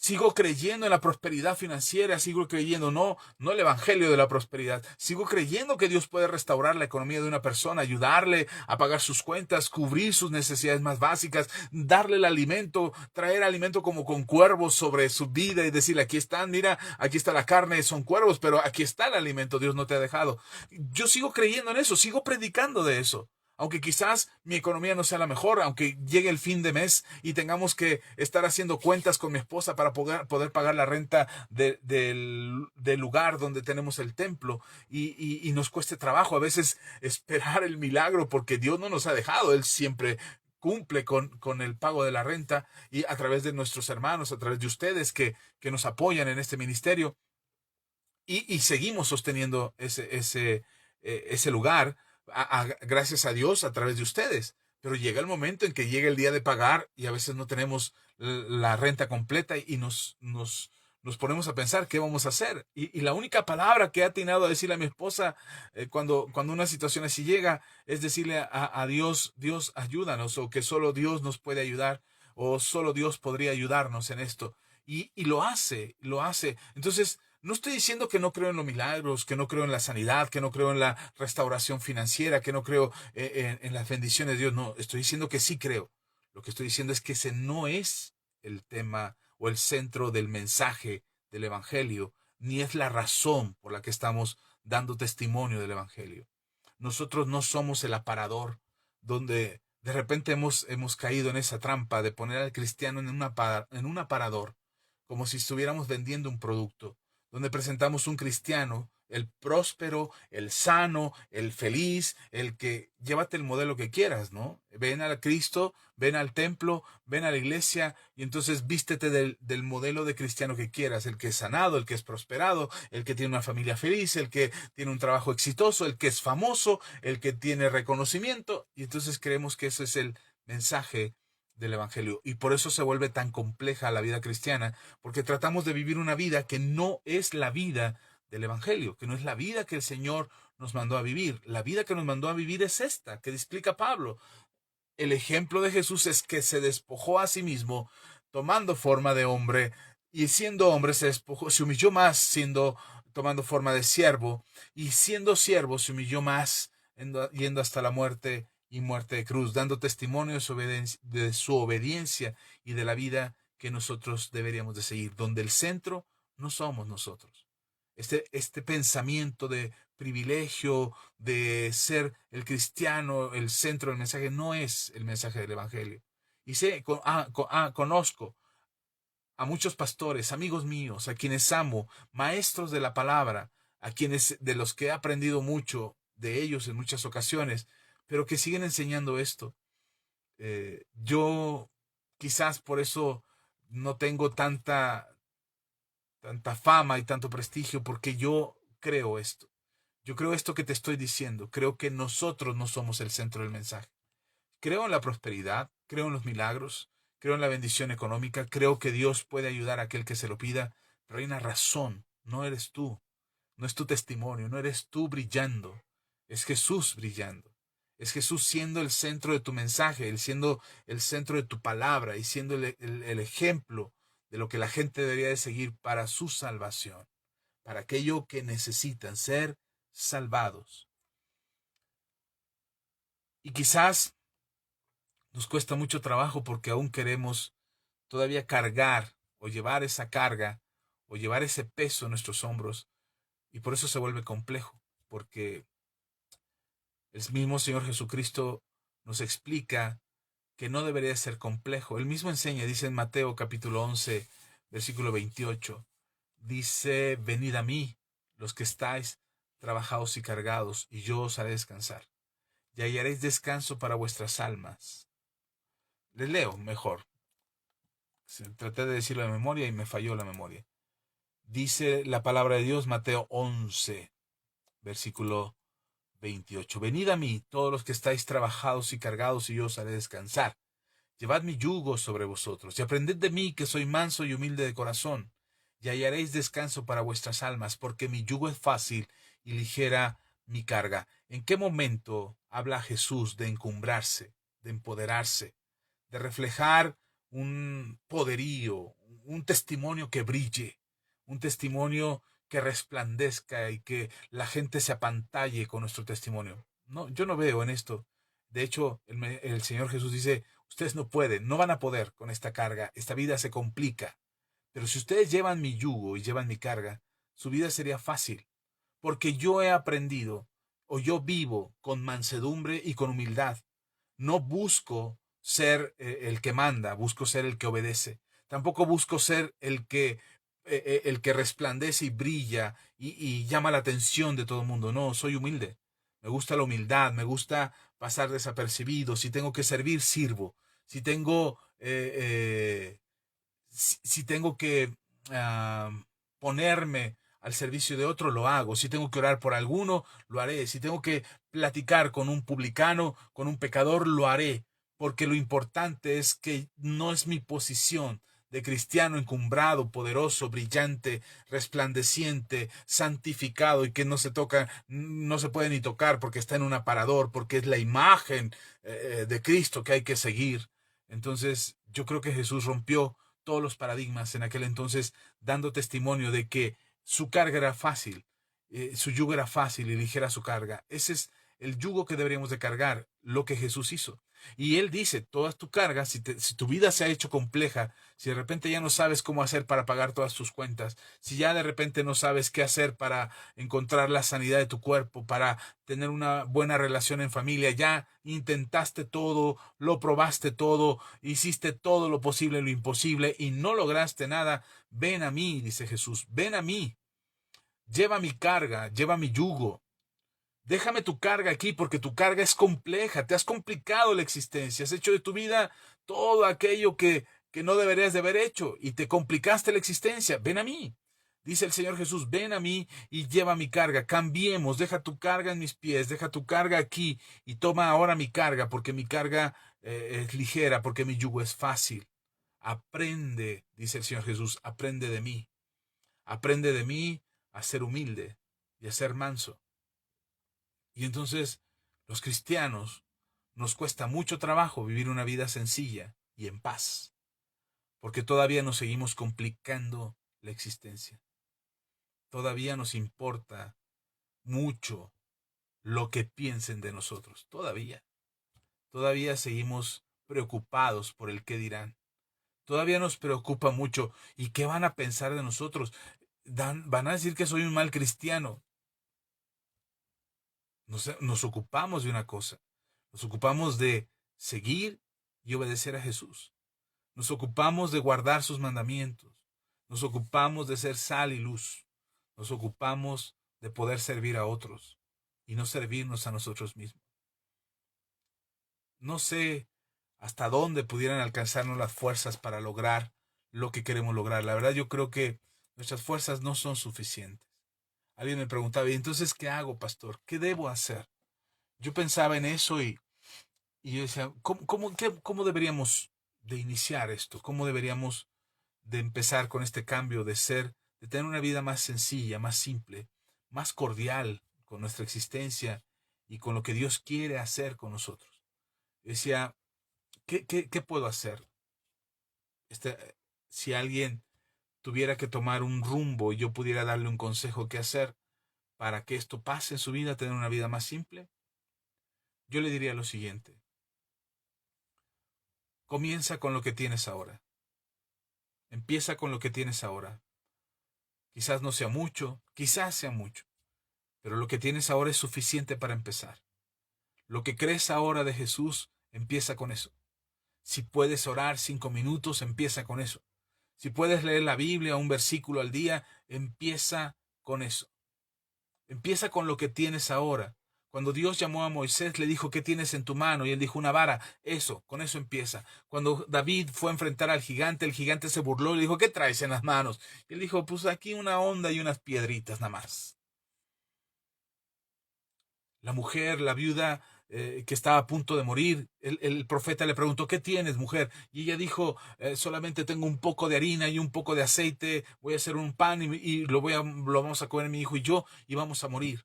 Sigo creyendo en la prosperidad financiera, sigo creyendo, no el evangelio de la prosperidad, sigo creyendo que Dios puede restaurar la economía de una persona, ayudarle a pagar sus cuentas, cubrir sus necesidades más básicas, darle el alimento, traer alimento como con cuervos sobre su vida y decirle, aquí están, mira, aquí está la carne, son cuervos, pero aquí está el alimento, Dios no te ha dejado. Yo sigo creyendo en eso, sigo predicando de eso. aunque quizás mi economía no sea la mejor, aunque llegue el fin de mes y tengamos que estar haciendo cuentas con mi esposa para poder pagar la renta del lugar donde tenemos el templo y nos cueste trabajo a veces esperar el milagro porque Dios no nos ha dejado, Él siempre cumple con el pago de la renta y a través de nuestros hermanos, a través de ustedes que nos apoyan en este ministerio y seguimos sosteniendo ese lugar gracias a Dios a través de ustedes. Pero llega el momento en que llega el día de pagar y a veces no tenemos la renta completa y nos ponemos a pensar qué vamos a hacer. Y la única palabra que he atinado a decirle a mi esposa cuando una situación así llega es decirle a Dios, Dios ayúdanos, o que solo Dios nos puede ayudar, o solo Dios podría ayudarnos en esto. Y lo hace, lo hace. Entonces, no estoy diciendo que no creo en los milagros, que no creo en la sanidad, que no creo en la restauración financiera, que no creo en las bendiciones de Dios. No, estoy diciendo que sí creo. Lo que estoy diciendo es que ese no es el tema o el centro del mensaje del Evangelio, ni es la razón por la que estamos dando testimonio del Evangelio. Nosotros no somos el aparador donde de repente hemos caído en esa trampa de poner al cristiano en un aparador, como si estuviéramos vendiendo un producto donde presentamos un cristiano, el próspero, el sano, el feliz, el que llévate el modelo que quieras, ¿no? Ven a Cristo, ven al templo, ven a la iglesia y entonces vístete del modelo de cristiano que quieras, el que es sanado, el que es prosperado, el que tiene una familia feliz, el que tiene un trabajo exitoso, el que es famoso, el que tiene reconocimiento, y entonces creemos que ese es el mensaje del Evangelio. Y por eso se vuelve tan compleja la vida cristiana, porque tratamos de vivir una vida que no es la vida del Evangelio, que no es la vida que el Señor nos mandó a vivir. La vida que nos mandó a vivir es esta, que explica Pablo. El ejemplo de Jesús es que se despojó a sí mismo, tomando forma de hombre, y siendo hombre se despojó, se humilló más, tomando forma de siervo, y siendo siervo se humilló más, yendo hasta la muerte y muerte de cruz, dando testimonio de su obediencia y de la vida que nosotros deberíamos de seguir, donde el centro no somos nosotros. Este pensamiento de privilegio, de ser el cristiano, el centro del mensaje, no es el mensaje del Evangelio. Y conozco a muchos pastores, amigos míos, a quienes amo, maestros de la palabra, de los que he aprendido mucho de ellos en muchas ocasiones, pero que siguen enseñando esto. Yo quizás por eso no tengo tanta fama y tanto prestigio, porque yo creo esto. Yo creo esto que te estoy diciendo. Creo que nosotros no somos el centro del mensaje. Creo en la prosperidad, creo en los milagros, creo en la bendición económica, creo que Dios puede ayudar a aquel que se lo pida, pero hay una razón. No eres tú, no es tu testimonio, no eres tú brillando, es Jesús brillando. Es Jesús siendo el centro de tu mensaje, Él siendo el centro de tu palabra y siendo el ejemplo de lo que la gente debería de seguir para su salvación, para aquello que necesitan ser salvados. Y quizás nos cuesta mucho trabajo porque aún queremos todavía cargar o llevar esa carga o llevar ese peso en nuestros hombros, y por eso se vuelve complejo, porque el mismo Señor Jesucristo nos explica que no debería ser complejo. Él mismo enseña, dice en Mateo capítulo 11, versículo 28, dice: venid a mí, los que estáis trabajados y cargados, y yo os haré descansar, y hallaréis descanso para vuestras almas. Les leo mejor. Traté de decirlo de memoria y me falló la memoria. Dice la palabra de Dios, Mateo 11, versículo 28. Venid a mí, todos los que estáis trabajados y cargados, y yo os haré descansar. Llevad mi yugo sobre vosotros, y aprended de mí, que soy manso y humilde de corazón, y hallaréis descanso para vuestras almas, porque mi yugo es fácil y ligera mi carga. ¿En qué momento habla Jesús de encumbrarse, de empoderarse, de reflejar un poderío, un testimonio que brille, un testimonio que resplandezca y que la gente se apantalle con nuestro testimonio? No, yo no veo en esto. De hecho, el Señor Jesús dice: ustedes no pueden, no van a poder con esta carga, esta vida se complica. Pero si ustedes llevan mi yugo y llevan mi carga, su vida sería fácil, porque yo he aprendido, o yo vivo con mansedumbre y con humildad. No busco ser el que manda, busco ser el que obedece. Tampoco busco ser el que resplandece y brilla y llama la atención de todo el mundo. No, soy humilde. Me gusta la humildad, me gusta pasar desapercibido. Si tengo que servir, sirvo. Si tengo, si tengo que ah, ponerme al servicio de otro, lo hago. Si tengo que orar por alguno, lo haré. Si tengo que platicar con un publicano, con un pecador, lo haré. Porque lo importante es que no es mi posición de cristiano encumbrado, poderoso, brillante, resplandeciente, santificado y que no se toca, no se puede ni tocar porque está en un aparador, porque es la imagen de Cristo que hay que seguir. Entonces, yo creo que Jesús rompió todos los paradigmas en aquel entonces, dando testimonio de que su carga era fácil, su yugo era fácil y ligera su carga. Ese es el yugo que deberíamos de cargar, lo que Jesús hizo. Y Él dice, todas tu cargas, si tu vida se ha hecho compleja, si de repente ya no sabes cómo hacer para pagar todas tus cuentas, si ya de repente no sabes qué hacer para encontrar la sanidad de tu cuerpo, para tener una buena relación en familia, ya intentaste todo, lo probaste todo, hiciste todo lo posible, lo imposible y no lograste nada, ven a mí, dice Jesús, ven a mí, lleva mi carga, lleva mi yugo. Déjame tu carga aquí porque tu carga es compleja, te has complicado la existencia, has hecho de tu vida todo aquello que no deberías de haber hecho y te complicaste la existencia. Ven a mí, dice el Señor Jesús, ven a mí y lleva mi carga. Cambiemos, deja tu carga en mis pies, deja tu carga aquí y toma ahora mi carga porque mi carga es ligera, porque mi yugo es fácil. Aprende, dice el Señor Jesús, aprende de mí a ser humilde y a ser manso. Y entonces los cristianos nos cuesta mucho trabajo vivir una vida sencilla y en paz, porque todavía nos seguimos complicando la existencia. Todavía nos importa mucho lo que piensen de nosotros. Todavía seguimos preocupados por el qué dirán. Todavía nos preocupa mucho. ¿Y qué van a pensar de nosotros? Van a decir que soy un mal cristiano. Nos ocupamos de una cosa. Nos ocupamos de seguir y obedecer a Jesús. Nos ocupamos de guardar sus mandamientos. Nos ocupamos de ser sal y luz. Nos ocupamos de poder servir a otros y no servirnos a nosotros mismos. No sé hasta dónde pudieran alcanzarnos las fuerzas para lograr lo que queremos lograr. La verdad, yo creo que nuestras fuerzas no son suficientes. Alguien me preguntaba, ¿y entonces qué hago, pastor? ¿Qué debo hacer? Yo pensaba en eso y yo decía, ¿cómo deberíamos de iniciar esto? ¿Cómo deberíamos de empezar con este cambio de tener una vida más sencilla, más simple, más cordial con nuestra existencia y con lo que Dios quiere hacer con nosotros? Yo decía, ¿qué puedo hacer? Si alguien tuviera que tomar un rumbo y yo pudiera darle un consejo qué hacer para que esto pase en su vida, tener una vida más simple, yo le diría lo siguiente. Comienza con lo que tienes ahora. Empieza con lo que tienes ahora. Quizás no sea mucho, quizás sea mucho, pero lo que tienes ahora es suficiente para empezar. Lo que crees ahora de Jesús, empieza con eso. Si puedes orar 5 minutos, empieza con eso. Si puedes leer la Biblia, un versículo al día, empieza con eso. Empieza con lo que tienes ahora. Cuando Dios llamó a Moisés, le dijo, ¿qué tienes en tu mano? Y él dijo, una vara. Eso, con eso empieza. Cuando David fue a enfrentar al gigante, el gigante se burló y le dijo, ¿qué traes en las manos? Y él dijo, pues aquí una onda y unas piedritas nada más. La mujer, la viuda que estaba a punto de morir, el profeta le preguntó, ¿qué tienes, mujer? Y ella dijo, solamente tengo un poco de harina y un poco de aceite, voy a hacer un pan y lo vamos a comer mi hijo y yo y vamos a morir.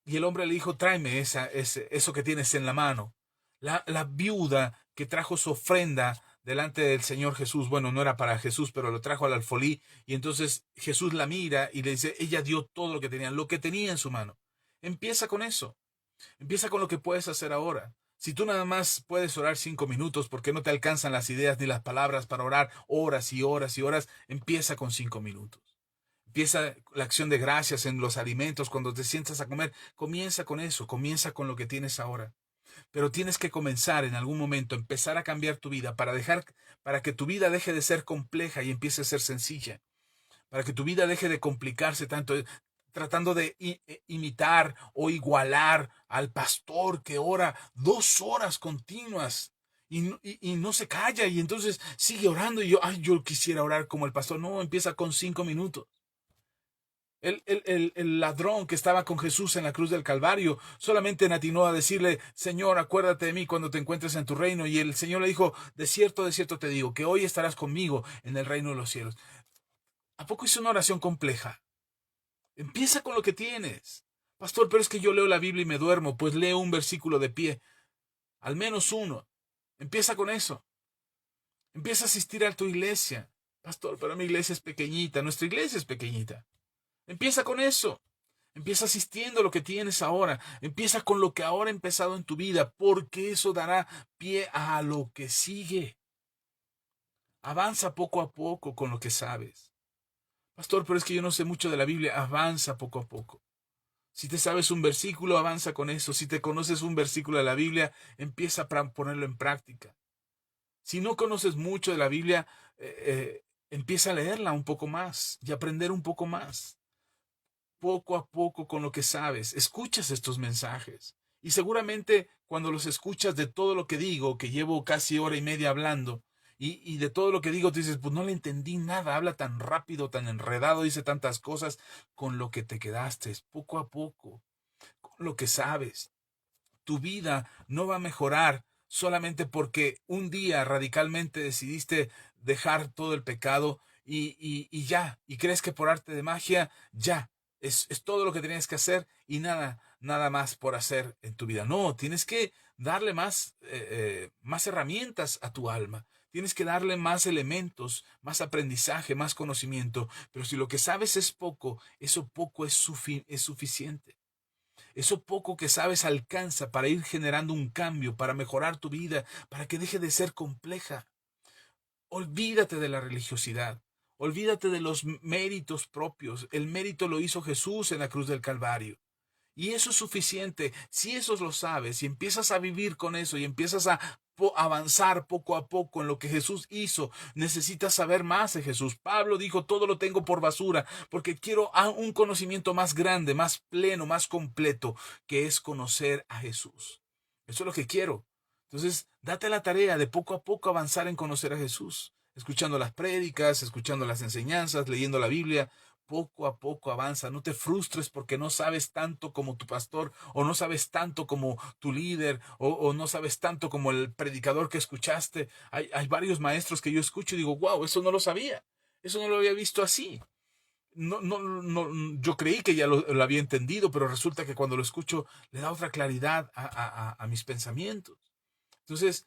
Y el hombre le dijo, tráeme eso que tienes en la mano. La viuda que trajo su ofrenda delante del Señor Jesús, bueno, no era para Jesús, pero lo trajo al alfolí, y entonces Jesús la mira y le dice, ella dio todo lo que tenía en su mano. Empieza con eso, empieza con lo que puedes hacer ahora. Si tú nada más puedes orar 5 minutos porque no te alcanzan las ideas ni las palabras para orar horas y horas y horas, empieza con 5 minutos. Empieza la acción de gracias en los alimentos, cuando te sientas a comer, comienza con eso, comienza con lo que tienes ahora. Pero tienes que comenzar en algún momento, empezar a cambiar tu vida para que tu vida deje de ser compleja y empiece a ser sencilla, para que tu vida deje de complicarse tanto, tratando de imitar o igualar al pastor que ora 2 horas continuas y no se calla y entonces sigue orando y yo quisiera orar como el pastor. No, empieza con 5 minutos. El ladrón que estaba con Jesús en la cruz del Calvario solamente atinó a decirle, Señor, acuérdate de mí cuando te encuentres en tu reino. Y el Señor le dijo, de cierto te digo, que hoy estarás conmigo en el reino de los cielos. ¿A poco hizo una oración compleja? Empieza con lo que tienes. Pastor, pero es que yo leo la Biblia y me duermo. Pues lee un versículo de pie, al menos uno. Empieza con eso. Empieza a asistir a tu iglesia. Pastor, pero mi iglesia es pequeñita, nuestra iglesia es pequeñita. Empieza con eso. Empieza asistiendo a lo que tienes ahora. Empieza con lo que ahora ha empezado en tu vida, porque eso dará pie a lo que sigue. Avanza poco a poco con lo que sabes. Pastor, pero es que yo no sé mucho de la Biblia. Avanza poco a poco. Si te sabes un versículo, avanza con eso. Si te conoces un versículo de la Biblia, empieza a ponerlo en práctica. Si no conoces mucho de la Biblia, empieza a leerla un poco más y aprender un poco más. Poco a poco con lo que sabes, escuchas estos mensajes. Y seguramente cuando los escuchas de todo lo que digo, que llevo casi hora y media hablando, y de todo lo que digo, te dices, pues no le entendí nada, habla tan rápido, tan enredado, dice tantas cosas, con lo que te quedaste, poco a poco, con lo que sabes. Tu vida no va a mejorar solamente porque un día radicalmente decidiste dejar todo el pecado y ya, y crees que por arte de magia, ya, es todo lo que tenías que hacer y nada más por hacer en tu vida. No, tienes que darle más herramientas a tu alma. Tienes que darle más elementos, más aprendizaje, más conocimiento. Pero si lo que sabes es poco, eso poco es suficiente. Eso poco que sabes alcanza para ir generando un cambio, para mejorar tu vida, para que deje de ser compleja. Olvídate de la religiosidad. Olvídate de los méritos propios. El mérito lo hizo Jesús en la cruz del Calvario. Y eso es suficiente. Si eso lo sabes y empiezas a vivir con eso y empiezas a avanzar poco a poco en lo que Jesús hizo, necesitas saber más de Jesús. Pablo dijo, todo lo tengo por basura, porque quiero un conocimiento más grande, más pleno, más completo, que es conocer a Jesús. Eso es lo que quiero. Entonces, date la tarea de poco a poco avanzar en conocer a Jesús, escuchando las prédicas, escuchando las enseñanzas, leyendo la Biblia. Poco a poco avanza, no te frustres porque no sabes tanto como tu pastor, o no sabes tanto como tu líder, o no sabes tanto como el predicador que escuchaste. Hay varios maestros que yo escucho y digo, wow, eso no lo sabía, eso no lo había visto así. No, yo creí que ya lo había entendido, pero resulta que cuando lo escucho le da otra claridad a mis pensamientos. Entonces,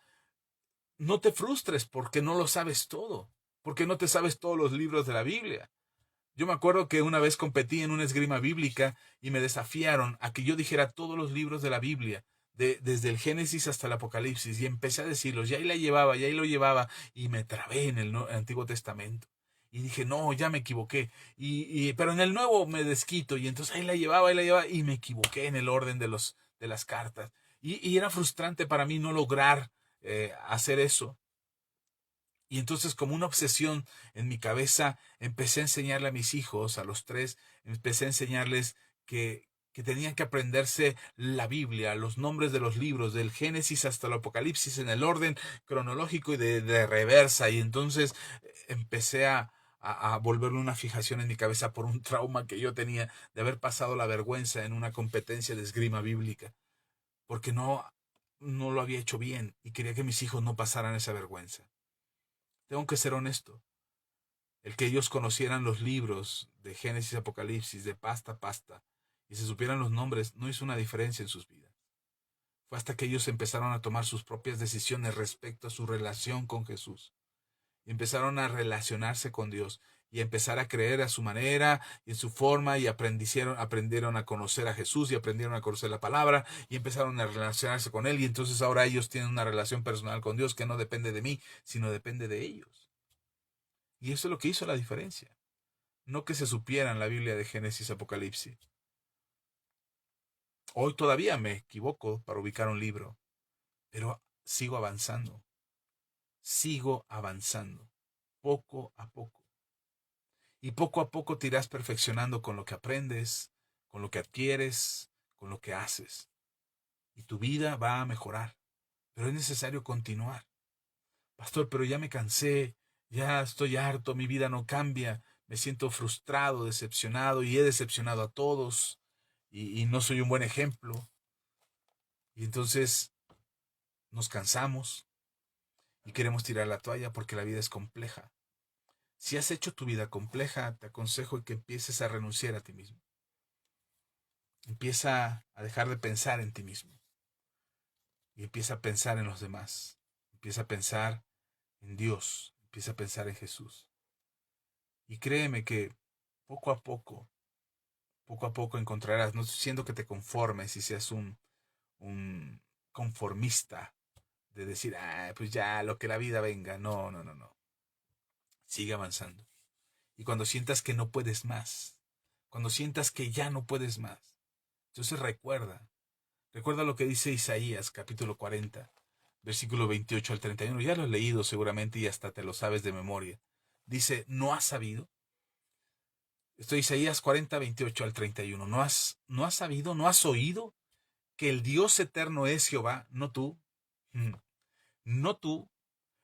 no te frustres porque no lo sabes todo, porque no te sabes todos los libros de la Biblia. Yo me acuerdo que una vez competí en una esgrima bíblica y me desafiaron a que yo dijera todos los libros de la Biblia, desde el Génesis hasta el Apocalipsis, y empecé a decirlos, y ahí la llevaba, y ahí lo llevaba, y me trabé en el Antiguo Testamento. Y dije, no, ya me equivoqué. Pero en el Nuevo me desquito, y entonces ahí la llevaba, y me equivoqué en el orden de las cartas. Y era frustrante para mí no lograr hacer eso. Y entonces, como una obsesión en mi cabeza, empecé a enseñarle a mis hijos, a los tres, empecé a enseñarles que tenían que aprenderse la Biblia, los nombres de los libros, del Génesis hasta el Apocalipsis, en el orden cronológico y de reversa. Y entonces empecé a volverlo una fijación en mi cabeza por un trauma que yo tenía de haber pasado la vergüenza en una competencia de esgrima bíblica, porque no lo había hecho bien y quería que mis hijos no pasaran esa vergüenza. Tengo que ser honesto. El que ellos conocieran los libros de Génesis y Apocalipsis de pasta a pasta y se supieran los nombres no hizo una diferencia en sus vidas. Fue hasta que ellos empezaron a tomar sus propias decisiones respecto a su relación con Jesús. Y empezaron a relacionarse con Dios y a empezar a creer a su manera y en su forma y aprendieron a conocer a Jesús y aprendieron a conocer la palabra y empezaron a relacionarse con Él y entonces ahora ellos tienen una relación personal con Dios que no depende de mí, sino depende de ellos. Y eso es lo que hizo la diferencia. no que se supiera en la Biblia de Génesis, Apocalipsis. Hoy todavía me equivoco para ubicar un libro, pero sigo avanzando, poco a poco. Y poco a poco te irás perfeccionando con lo que aprendes, con lo que adquieres, con lo que haces. Y tu vida va a mejorar, pero es necesario continuar. Pastor, pero ya me cansé, ya estoy harto, mi vida no cambia, me siento frustrado, decepcionado y he decepcionado a todos y no soy un buen ejemplo. Y entonces nos cansamos y queremos tirar la toalla porque la vida es compleja. Si has hecho tu vida compleja, te aconsejo que empieces a renunciar a ti mismo. Empieza a dejar de pensar en ti mismo y empieza a pensar en los demás. Empieza a pensar en Dios, empieza a pensar en Jesús. Y créeme que poco a poco encontrarás, no estoy diciendo que te conformes y seas un conformista de decir, pues ya, lo que la vida venga. No, no, no, no. Sigue avanzando. Y cuando sientas que no puedes más, cuando sientas que ya no puedes más, entonces recuerda lo que dice Isaías, capítulo 40, versículo 28 al 31. Ya lo has leído seguramente y hasta te lo sabes de memoria. Dice, ¿no has sabido? Esto es Isaías 40, 28 al 31. ¿No has sabido, no has oído que el Dios eterno es Jehová, no tú? No tú,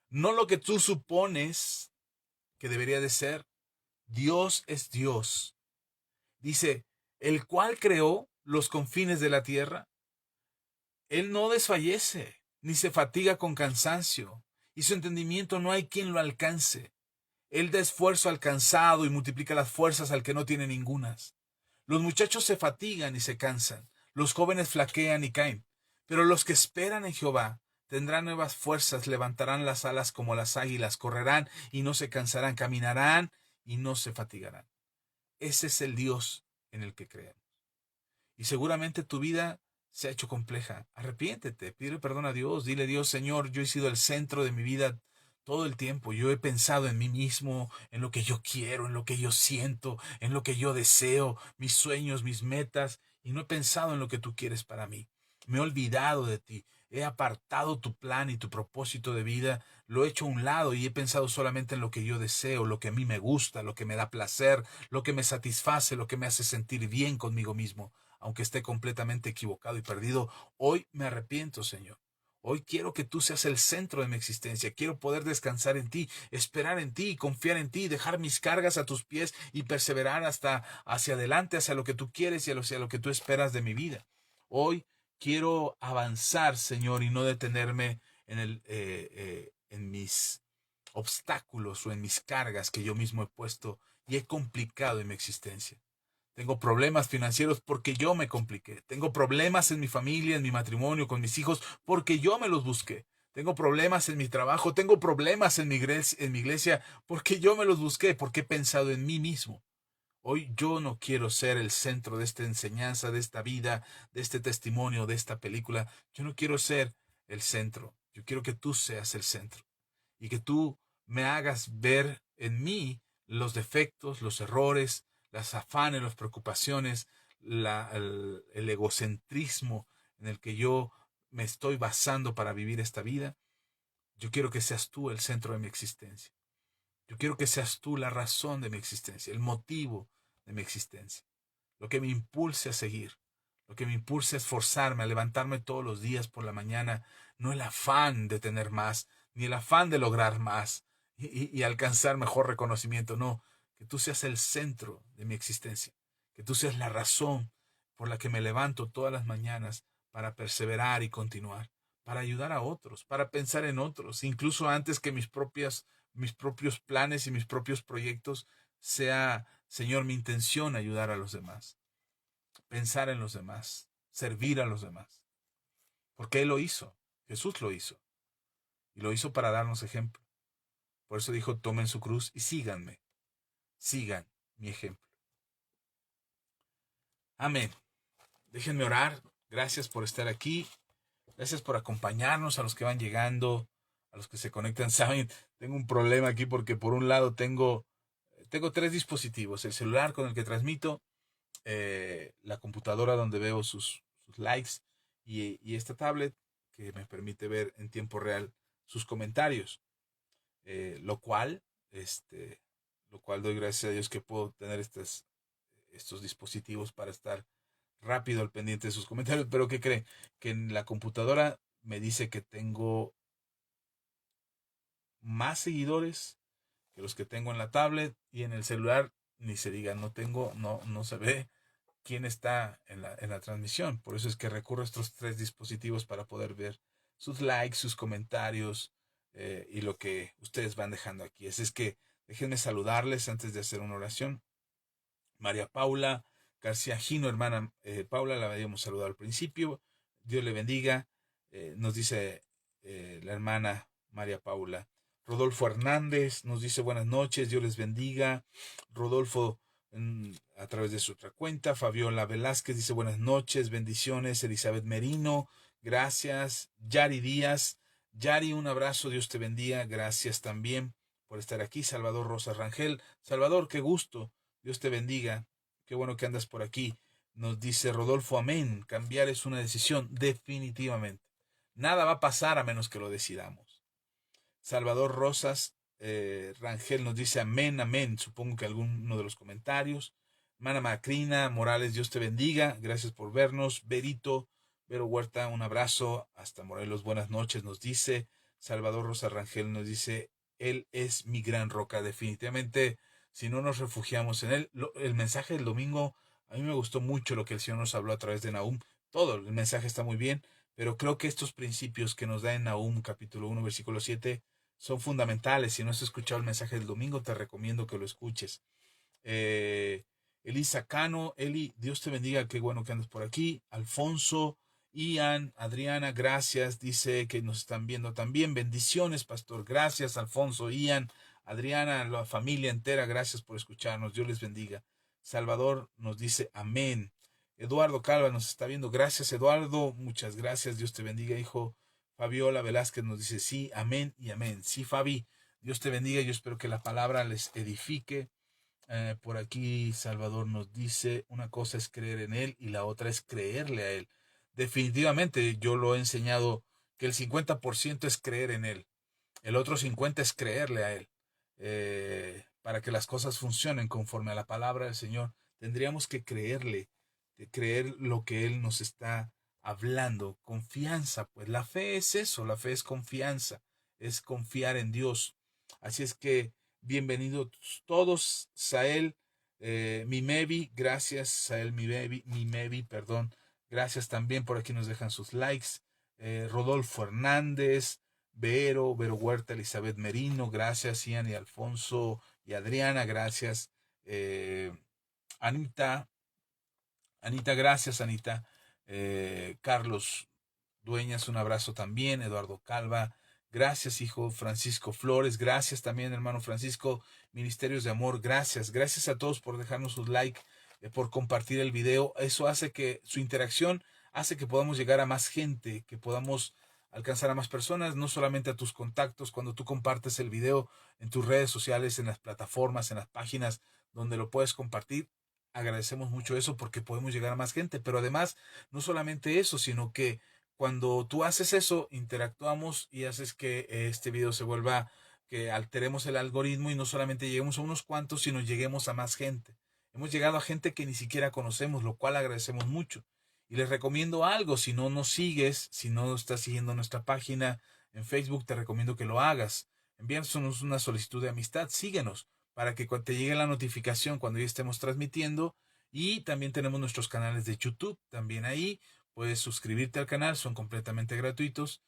no lo que tú supones que debería de ser. Dios es Dios. Dice, el cual creó los confines de la tierra. Él no desfallece, ni se fatiga con cansancio, y su entendimiento no hay quien lo alcance. Él da esfuerzo al cansado y multiplica las fuerzas al que no tiene ningunas. Los muchachos se fatigan y se cansan, los jóvenes flaquean y caen, pero los que esperan en Jehová tendrán nuevas fuerzas, levantarán las alas como las águilas, correrán y no se cansarán, caminarán y no se fatigarán. Ese es el Dios en el que creemos. Y seguramente tu vida se ha hecho compleja. Arrepiéntete, pide perdón a Dios, dile: Dios, Señor, yo he sido el centro de mi vida todo el tiempo. Yo he pensado en mí mismo, en lo que yo quiero, en lo que yo siento, en lo que yo deseo, mis sueños, mis metas, y no he pensado en lo que tú quieres para mí. Me he olvidado de ti, he apartado tu plan y tu propósito de vida, lo he hecho a un lado y he pensado solamente en lo que yo deseo, lo que a mí me gusta, lo que me da placer, lo que me satisface, lo que me hace sentir bien conmigo mismo. Aunque esté completamente equivocado y perdido, hoy me arrepiento, Señor. Hoy quiero que tú seas el centro de mi existencia. Quiero poder descansar en ti, esperar en ti, confiar en ti, dejar mis cargas a tus pies y perseverar hasta hacia adelante, hacia lo que tú quieres y hacia lo que tú esperas de mi vida. Hoy quiero avanzar, Señor, y no detenerme en mis obstáculos o en mis cargas que yo mismo he puesto y he complicado en mi existencia. Tengo problemas financieros porque yo me compliqué. Tengo problemas en mi familia, en mi matrimonio, con mis hijos, porque yo me los busqué. Tengo problemas en mi trabajo, tengo problemas en mi iglesia porque yo me los busqué, porque he pensado en mí mismo. Hoy yo no quiero ser el centro de esta enseñanza, de esta vida, de este testimonio, de esta película. Yo no quiero ser el centro. Yo quiero que tú seas el centro y que tú me hagas ver en mí los defectos, los errores, las afanes, las preocupaciones, el egocentrismo en el que yo me estoy basando para vivir esta vida. Yo quiero que seas tú el centro de mi existencia. Yo quiero que seas tú la razón de mi existencia, el motivo de mi existencia, lo que me impulse a seguir, lo que me impulse a esforzarme, a levantarme todos los días por la mañana, no el afán de tener más, ni el afán de lograr más y alcanzar mejor reconocimiento, no, que tú seas el centro de mi existencia, que tú seas la razón por la que me levanto todas las mañanas para perseverar y continuar, para ayudar a otros, para pensar en otros, incluso antes que mis propios planes y mis propios proyectos, sea, Señor, mi intención ayudar a los demás, pensar en los demás, servir a los demás. Porque Él lo hizo, Jesús lo hizo, y lo hizo para darnos ejemplo. Por eso dijo: tomen su cruz y síganme, sigan mi ejemplo. Amén. Déjenme orar. Gracias por estar aquí. Gracias por acompañarnos, a los que van llegando, a los que se conectan. Saben, tengo un problema aquí porque por un lado tengo tengo 3 dispositivos: el celular con el que transmito, la computadora donde veo sus likes y esta tablet que me permite ver en tiempo real sus comentarios, lo cual, este, lo cual doy gracias a Dios que puedo tener estos dispositivos para estar rápido al pendiente de sus comentarios. Pero ¿qué creen? Que en la computadora me dice que tengo más seguidores que los que tengo en la tablet, y en el celular ni se diga, no se ve quién está en la transmisión. Por eso es que recurro a estos 3 dispositivos para poder ver sus likes, sus comentarios, y lo que ustedes van dejando aquí. Así es que déjenme saludarles antes de hacer una oración. María Paula García Gino, hermana Paula, la habíamos saludado al principio. Dios le bendiga. Nos dice la hermana María Paula. Rodolfo Hernández nos dice buenas noches, Dios les bendiga. Rodolfo, a través de su otra cuenta. Fabiola Velázquez dice buenas noches, bendiciones. Elizabeth Merino, gracias. Yari Díaz, Yari, un abrazo, Dios te bendiga. Gracias también por estar aquí. Salvador Rosa Rangel, Salvador, qué gusto, Dios te bendiga. Qué bueno que andas por aquí. Nos dice Rodolfo, amén. Cambiar es una decisión, definitivamente. Nada va a pasar a menos que lo decidamos. Salvador Rosas Rangel nos dice amén, amén. Supongo que alguno de los comentarios. Hermana Macrina Morales, Dios te bendiga. Gracias por vernos. Vero Huerta, un abrazo. Hasta Morelos, buenas noches, nos dice. Salvador Rosas Rangel nos dice, Él es mi gran roca. Definitivamente, si no nos refugiamos en Él. El mensaje del domingo, a mí me gustó mucho lo que el Señor nos habló a través de Nahum. Todo el mensaje está muy bien, pero creo que estos principios que nos da en Nahum capítulo 1, versículo 7, son fundamentales. Si no has escuchado el mensaje del domingo, te recomiendo que lo escuches. Elisa Cano, Eli, Dios te bendiga, qué bueno que andas por aquí. Alfonso, Ian, Adriana, gracias, dice que nos están viendo también. Bendiciones, pastor, gracias, Alfonso, Ian, Adriana, la familia entera, gracias por escucharnos, Dios les bendiga. Salvador nos dice amén. Eduardo Calva nos está viendo, gracias Eduardo, muchas gracias, Dios te bendiga, hijo. Fabiola Velázquez nos dice sí, amén y amén. Sí, Fabi, Dios te bendiga, yo espero que la palabra les edifique. Por aquí Salvador nos dice, una cosa es creer en Él y la otra es creerle a Él. Definitivamente yo lo he enseñado que el 50% es creer en Él, el otro 50% es creerle a Él. Para que las cosas funcionen conforme a la palabra del Señor, tendríamos que creerle, de creer lo que Él nos está hablando. Confianza, pues la fe es eso, la fe es confianza, es confiar en Dios. Así es que bienvenidos todos. Sael Mimevi, gracias. Sael Mimevi, perdón. Gracias también, por aquí nos dejan sus likes. Rodolfo Hernández, Vero Huerta, Elizabeth Merino, gracias. Ian y Alfonso y Adriana, gracias. Anita, gracias, Anita. Carlos Dueñas, un abrazo también. Eduardo Calva, gracias, hijo. Francisco Flores, gracias también, hermano Francisco. Ministerios de Amor, gracias. Gracias a todos por dejarnos sus like, por compartir el video. Eso hace que su interacción hace que podamos llegar a más gente, que podamos alcanzar a más personas, no solamente a tus contactos. Cuando tú compartes el video en tus redes sociales, en las plataformas, en las páginas donde lo puedes compartir, agradecemos mucho eso porque podemos llegar a más gente. Pero además, no solamente eso, sino que cuando tú haces eso, interactuamos y haces que este video se vuelva, que alteremos el algoritmo y no solamente lleguemos a unos cuantos, sino lleguemos a más gente. Hemos llegado a gente que ni siquiera conocemos, lo cual agradecemos mucho. Y les recomiendo algo: si no nos sigues, si no estás siguiendo nuestra página en Facebook, te recomiendo que lo hagas. Envíanos una solicitud de amistad, síguenos, para que te llegue la notificación cuando ya estemos transmitiendo. Y también tenemos nuestros canales de YouTube, también ahí puedes suscribirte al canal, son completamente gratuitos.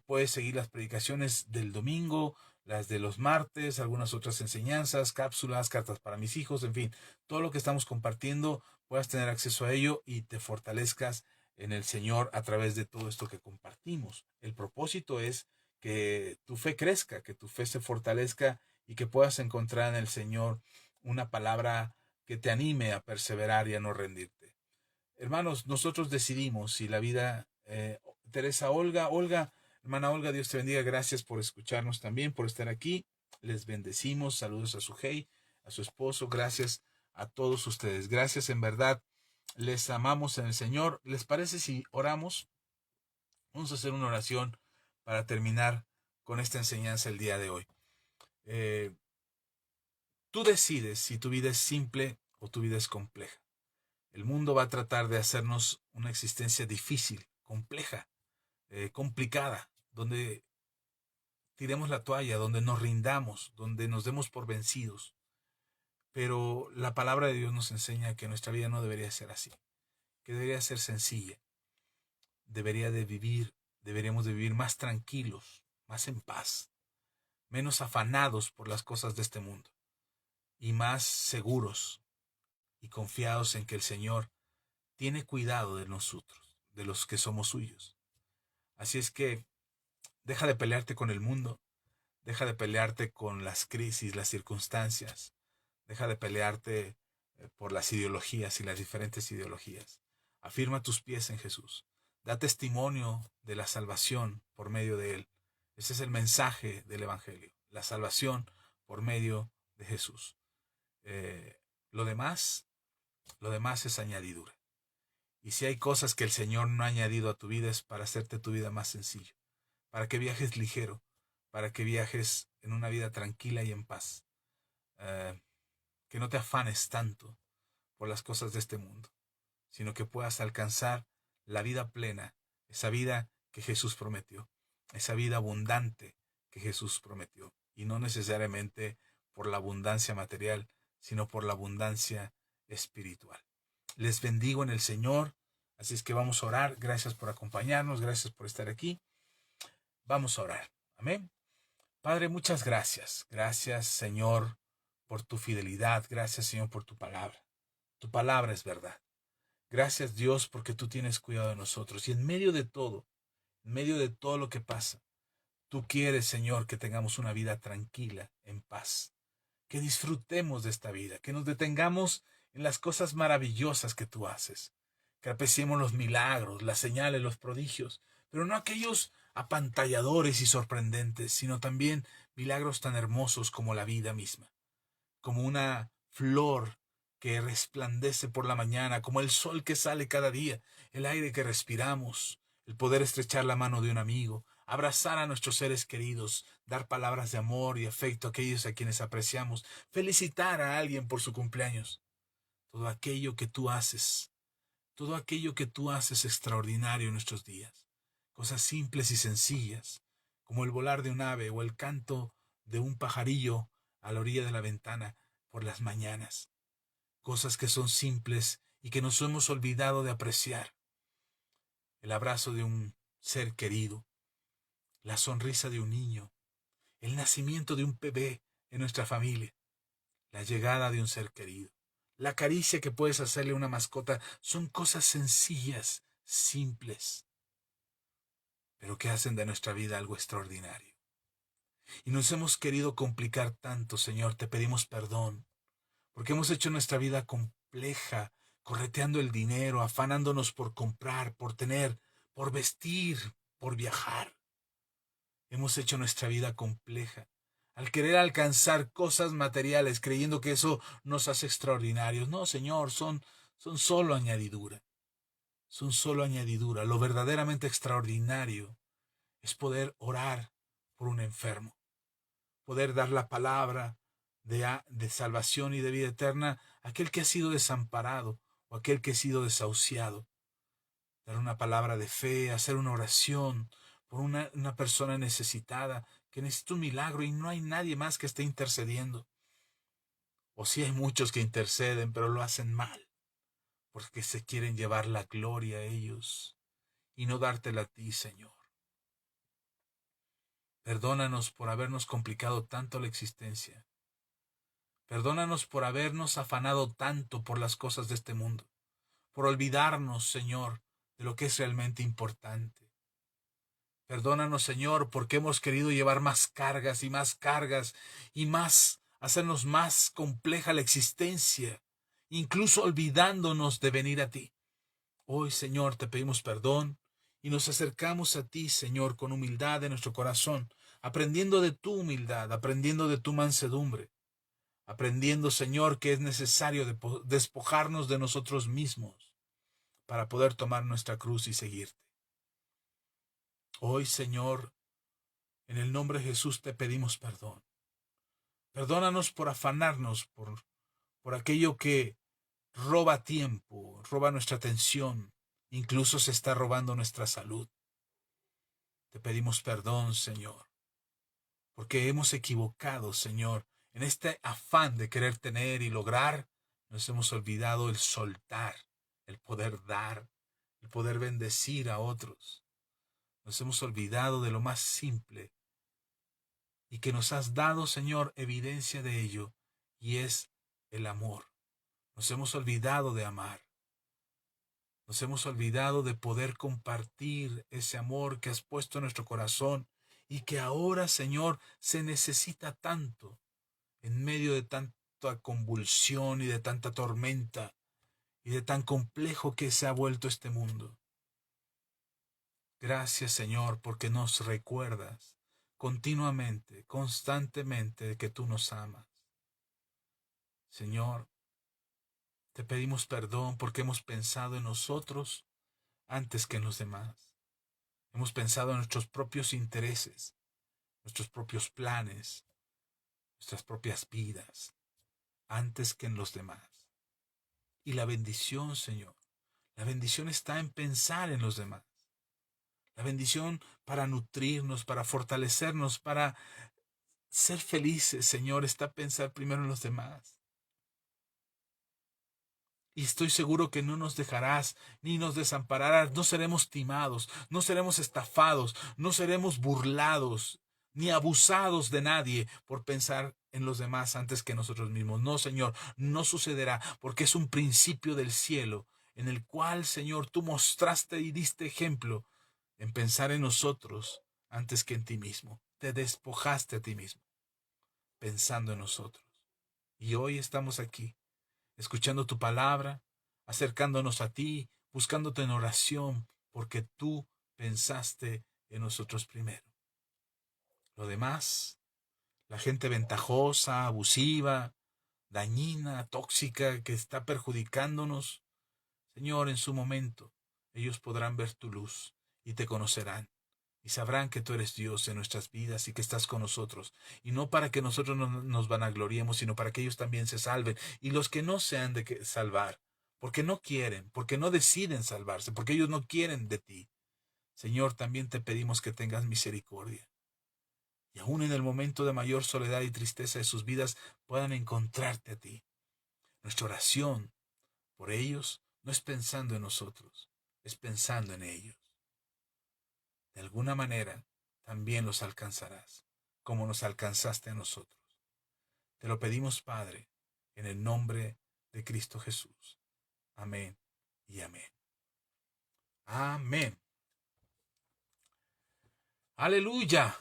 Puedes seguir las predicaciones del domingo, las de los martes, algunas otras enseñanzas, cápsulas, cartas para mis hijos, en fin, todo lo que estamos compartiendo, puedas tener acceso a ello y te fortalezcas en el Señor a través de todo esto que compartimos. El propósito es que tu fe crezca, que tu fe se fortalezca y que puedas encontrar en el Señor una palabra que te anime a perseverar y a no rendirte. Hermanos, nosotros decidimos si la vida, Teresa Olga, hermana Olga, Dios te bendiga, gracias por escucharnos también, por estar aquí. Les bendecimos, saludos a Sujei, a su esposo, gracias a todos ustedes. Gracias, en verdad, les amamos en el Señor. ¿Les parece si oramos? Vamos a hacer una oración para terminar con esta enseñanza el día de hoy. Tú decides si tu vida es simple o tu vida es compleja. El mundo va a tratar de hacernos una existencia difícil, compleja, complicada, donde tiremos la toalla, donde nos rindamos, donde nos demos por vencidos. Pero la palabra de Dios nos enseña que nuestra vida no debería ser así, que debería ser sencilla. Deberíamos de vivir más tranquilos, más en paz, menos afanados por las cosas de este mundo y más seguros y confiados en que el Señor tiene cuidado de nosotros, de los que somos suyos. Así es que deja de pelearte con el mundo, deja de pelearte con las crisis, las circunstancias, deja de pelearte por las ideologías y las diferentes ideologías. Afirma tus pies en Jesús. Da testimonio de la salvación por medio de Él. Ese es el mensaje del Evangelio, la salvación por medio de Jesús. Lo demás es añadidura. Y si hay cosas que el Señor no ha añadido a tu vida es para hacerte tu vida más sencilla, para que viajes ligero, para que viajes en una vida tranquila y en paz. Que no te afanes tanto por las cosas de este mundo, sino que puedas alcanzar la vida plena, esa vida que Jesús prometió, esa vida abundante que Jesús prometió, y no necesariamente por la abundancia material, sino por la abundancia espiritual. Les bendigo en el Señor, así es que vamos a orar. Gracias por acompañarnos, gracias por estar aquí. Vamos a orar. Amén. Padre, muchas gracias. Gracias, Señor, por tu fidelidad. Gracias, Señor, por tu palabra. Tu palabra es verdad. Gracias, Dios, porque tú tienes cuidado de nosotros. Y en medio de todo lo que pasa, tú quieres, Señor, que tengamos una vida tranquila, en paz. Que disfrutemos de esta vida, que nos detengamos en las cosas maravillosas que tú haces. Que apreciemos los milagros, las señales, los prodigios, pero no aquellos apantalladores y sorprendentes, sino también milagros tan hermosos como la vida misma, como una flor que resplandece por la mañana, como el sol que sale cada día, el aire que respiramos, el poder estrechar la mano de un amigo, abrazar a nuestros seres queridos, dar palabras de amor y afecto a aquellos a quienes apreciamos, felicitar a alguien por su cumpleaños. Todo aquello que tú haces extraordinario en nuestros días. Cosas simples y sencillas, como el volar de un ave o el canto de un pajarillo a la orilla de la ventana por las mañanas. Cosas que son simples y que nos hemos olvidado de apreciar. El abrazo de un ser querido, la sonrisa de un niño, el nacimiento de un bebé en nuestra familia, la llegada de un ser querido, la caricia que puedes hacerle a una mascota, son cosas sencillas, simples, pero que hacen de nuestra vida algo extraordinario. Y nos hemos querido complicar tanto, Señor, te pedimos perdón, porque hemos hecho nuestra vida compleja, correteando el dinero, afanándonos por comprar, por tener, por vestir, por viajar. Hemos hecho nuestra vida compleja al querer alcanzar cosas materiales, creyendo que eso nos hace extraordinarios. No, Señor, son solo añadidura. Son solo añadidura. Lo verdaderamente extraordinario es poder orar por un enfermo, poder dar la palabra de salvación y de vida eterna a aquel que ha sido desamparado o aquel que ha sido desahuciado. Dar una palabra de fe, hacer una oración por una persona necesitada que necesita un milagro y no hay nadie más que esté intercediendo. O sí hay muchos que interceden, pero lo hacen mal, porque se quieren llevar la gloria a ellos y no dártela a ti, Señor. Perdónanos por habernos complicado tanto la existencia. Perdónanos por habernos afanado tanto por las cosas de este mundo, por olvidarnos, Señor, de lo que es realmente importante. Perdónanos, Señor, porque hemos querido llevar más cargas y más, hacernos más compleja la existencia, incluso olvidándonos de venir a ti. Hoy, Señor, te pedimos perdón y nos acercamos a ti, Señor, con humildad en nuestro corazón, aprendiendo de tu humildad, aprendiendo de tu mansedumbre, aprendiendo, Señor, que es necesario despojarnos de nosotros mismos para poder tomar nuestra cruz y seguirte. Hoy, Señor, en el nombre de Jesús te pedimos perdón. Perdónanos por afanarnos, por aquello que roba tiempo, roba nuestra atención, incluso se está robando nuestra salud. Te pedimos perdón, Señor, porque hemos equivocado, Señor, en este afán de querer tener y lograr, nos hemos olvidado el soltar, el poder dar, el poder bendecir a otros. Nos hemos olvidado de lo más simple y que nos has dado, Señor, evidencia de ello, y es el amor. Nos hemos olvidado de amar. Nos hemos olvidado de poder compartir ese amor que has puesto en nuestro corazón y que ahora, Señor, se necesita tanto en medio de tanta convulsión y de tanta tormenta y de tan complejo que se ha vuelto este mundo. Gracias, Señor, porque nos recuerdas continuamente, constantemente de que tú nos amas. Señor, te pedimos perdón porque hemos pensado en nosotros antes que en los demás. Hemos pensado en nuestros propios intereses, nuestros propios planes, nuestras propias vidas, antes que en los demás. Y la bendición, Señor, la bendición está en pensar en los demás. La bendición para nutrirnos, para fortalecernos, para ser felices, Señor, está pensar primero en los demás. Y estoy seguro que no nos dejarás ni nos desampararás. No seremos timados, no seremos estafados, no seremos burlados ni abusados de nadie por pensar en los demás antes que nosotros mismos. No, Señor, no sucederá porque es un principio del cielo en el cual, Señor, tú mostraste y diste ejemplo en pensar en nosotros antes que en ti mismo. Te despojaste a ti mismo pensando en nosotros. Y hoy estamos aquí escuchando tu palabra, acercándonos a ti, buscándote en oración, porque tú pensaste en nosotros primero. Lo demás, la gente ventajosa, abusiva, dañina, tóxica, que está perjudicándonos, Señor, en su momento, ellos podrán ver tu luz y te conocerán. Y sabrán que tú eres Dios en nuestras vidas y que estás con nosotros. Y no para que nosotros nos vanagloriemos, sino para que ellos también se salven. Y los que no se han de salvar, porque no quieren, porque no deciden salvarse, porque ellos no quieren de ti. Señor, también te pedimos que tengas misericordia. Y aún en el momento de mayor soledad y tristeza de sus vidas, puedan encontrarte a ti. Nuestra oración por ellos no es pensando en nosotros, es pensando en ellos. De alguna manera, también los alcanzarás, como nos alcanzaste a nosotros. Te lo pedimos, Padre, en el nombre de Cristo Jesús. Amén y amén. Amén. Aleluya.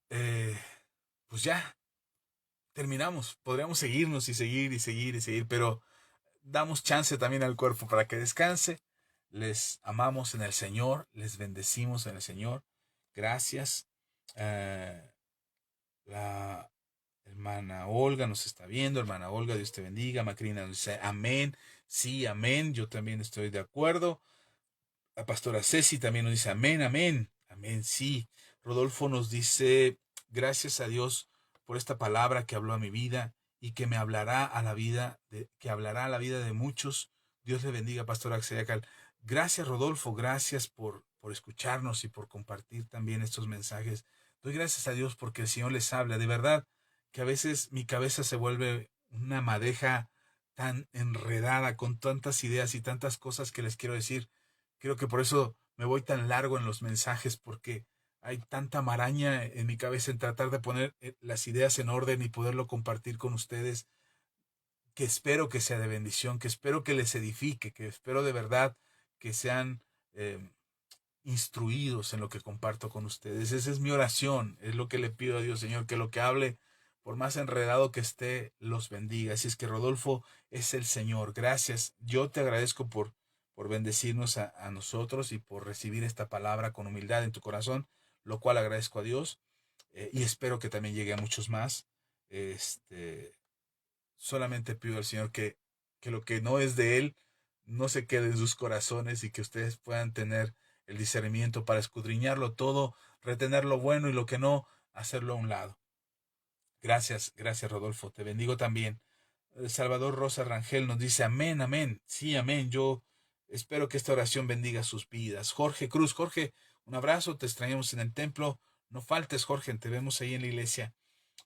Pues ya, terminamos. Podríamos seguirnos y seguir y seguir y seguir, pero damos chance también al cuerpo para que descanse. Les amamos en el Señor, les bendecimos en el Señor. Gracias. La hermana Olga nos está viendo. Hermana Olga, Dios te bendiga. Macrina nos dice amén. Sí, amén. Yo también estoy de acuerdo. La pastora Ceci también nos dice amén, amén. Amén, sí. Rodolfo nos dice gracias a Dios por esta palabra que habló a mi vida y que me hablará a la vida, que hablará a la vida de muchos. Dios le bendiga, pastora Axeliacal. Gracias, Rodolfo. Gracias por escucharnos y por compartir también estos mensajes. Doy gracias a Dios porque el Señor les habla. De verdad que a veces mi cabeza se vuelve una madeja tan enredada con tantas ideas y tantas cosas que les quiero decir. Creo que por eso me voy tan largo en los mensajes, porque hay tanta maraña en mi cabeza en tratar de poner las ideas en orden y poderlo compartir con ustedes, que espero que sea de bendición, que espero que les edifique, que espero de verdad que sean instruidos en lo que comparto con ustedes. Esa es mi oración, es lo que le pido a Dios, Señor, que lo que hable, por más enredado que esté, los bendiga. Así es que Rodolfo es el Señor. Gracias. Yo te agradezco por bendecirnos a nosotros y por recibir esta palabra con humildad en tu corazón, lo cual agradezco a Dios y espero que también llegue a muchos más. Solamente pido al Señor que lo que no es de Él no se quede en sus corazones y que ustedes puedan tener el discernimiento para escudriñarlo todo, retener lo bueno y lo que no, hacerlo a un lado. Gracias, gracias Rodolfo. Te bendigo también. Salvador Rosa Rangel nos dice amén, amén. Sí, amén. Yo espero que esta oración bendiga sus vidas. Jorge Cruz, Jorge, un abrazo. Te extrañamos en el templo. No faltes, Jorge. Te vemos ahí en la iglesia.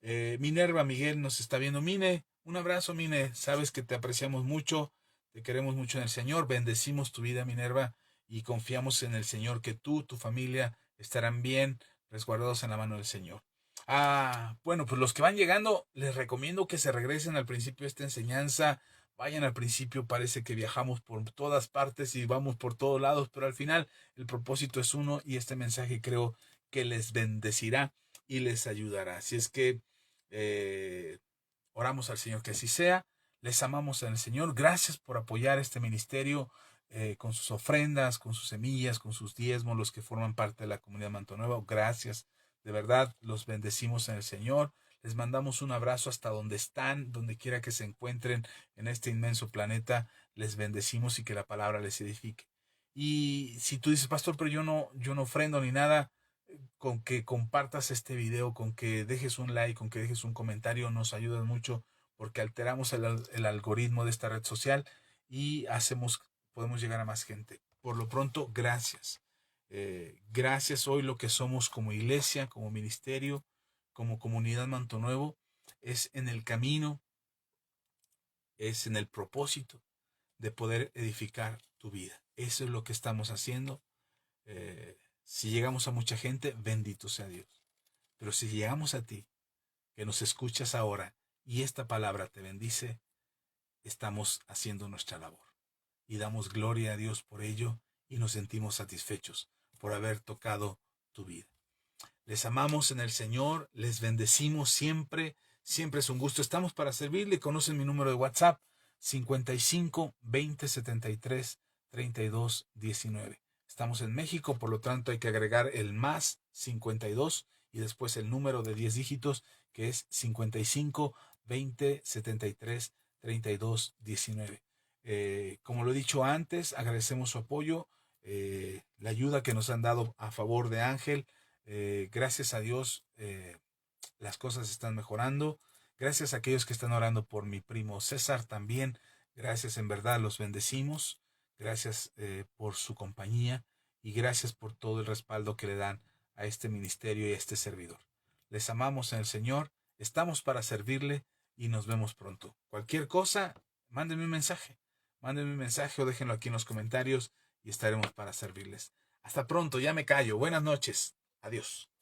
Minerva Miguel nos está viendo. Mine, un abrazo, Mine. Sabes que te apreciamos mucho. Te queremos mucho en el Señor. Bendecimos tu vida, Minerva. Y confiamos en el Señor que tú, tu familia, estarán bien resguardados en la mano del Señor. Bueno, pues los que van llegando, les recomiendo que se regresen al principio de esta enseñanza. Vayan al principio, parece que viajamos por todas partes y vamos por todos lados, pero al final el propósito es uno y este mensaje creo que les bendecirá y les ayudará. Así es que oramos al Señor que así sea. Les amamos en el Señor. Gracias por apoyar este ministerio con sus ofrendas, con sus semillas, con sus diezmos, los que forman parte de la comunidad Manto Nuevo. Gracias. De verdad, los bendecimos en el Señor. Les mandamos un abrazo hasta donde están, donde quiera que se encuentren en este inmenso planeta. Les bendecimos y que la palabra les edifique. Y si tú dices, pastor, pero yo no ofrendo ni nada, con que compartas este video, con que dejes un like, con que dejes un comentario, nos ayudas mucho porque alteramos el algoritmo de esta red social y podemos llegar a más gente. Por lo pronto, gracias. Gracias hoy lo que somos como iglesia, como ministerio, como comunidad Manto Nuevo, es en el camino, es en el propósito de poder edificar tu vida. Eso es lo que estamos haciendo. Si llegamos a mucha gente, bendito sea Dios. Pero si llegamos a ti, que nos escuchas ahora, y esta palabra te bendice, estamos haciendo nuestra labor. Y damos gloria a Dios por ello y nos sentimos satisfechos por haber tocado tu vida. Les amamos en el Señor, les bendecimos siempre, siempre es un gusto. Estamos para servirle. Conocen mi número de WhatsApp, 55 20 73 32 19. Estamos en México, por lo tanto hay que agregar el más 52 y después el número de 10 dígitos que es 55 20 73 32 19. Como lo he dicho antes, agradecemos su apoyo, la ayuda que nos han dado a favor de Ángel. Gracias a Dios las cosas están mejorando. Gracias a aquellos que están orando por mi primo César también. Gracias, en verdad, los bendecimos. Gracias por su compañía y gracias por todo el respaldo que le dan a este ministerio y a este servidor. Les amamos en el Señor, estamos para servirle y nos vemos pronto. Cualquier cosa, mándenme un mensaje. Mándenme un mensaje o déjenlo aquí en los comentarios y estaremos para servirles. Hasta pronto, ya me callo. Buenas noches. Adiós.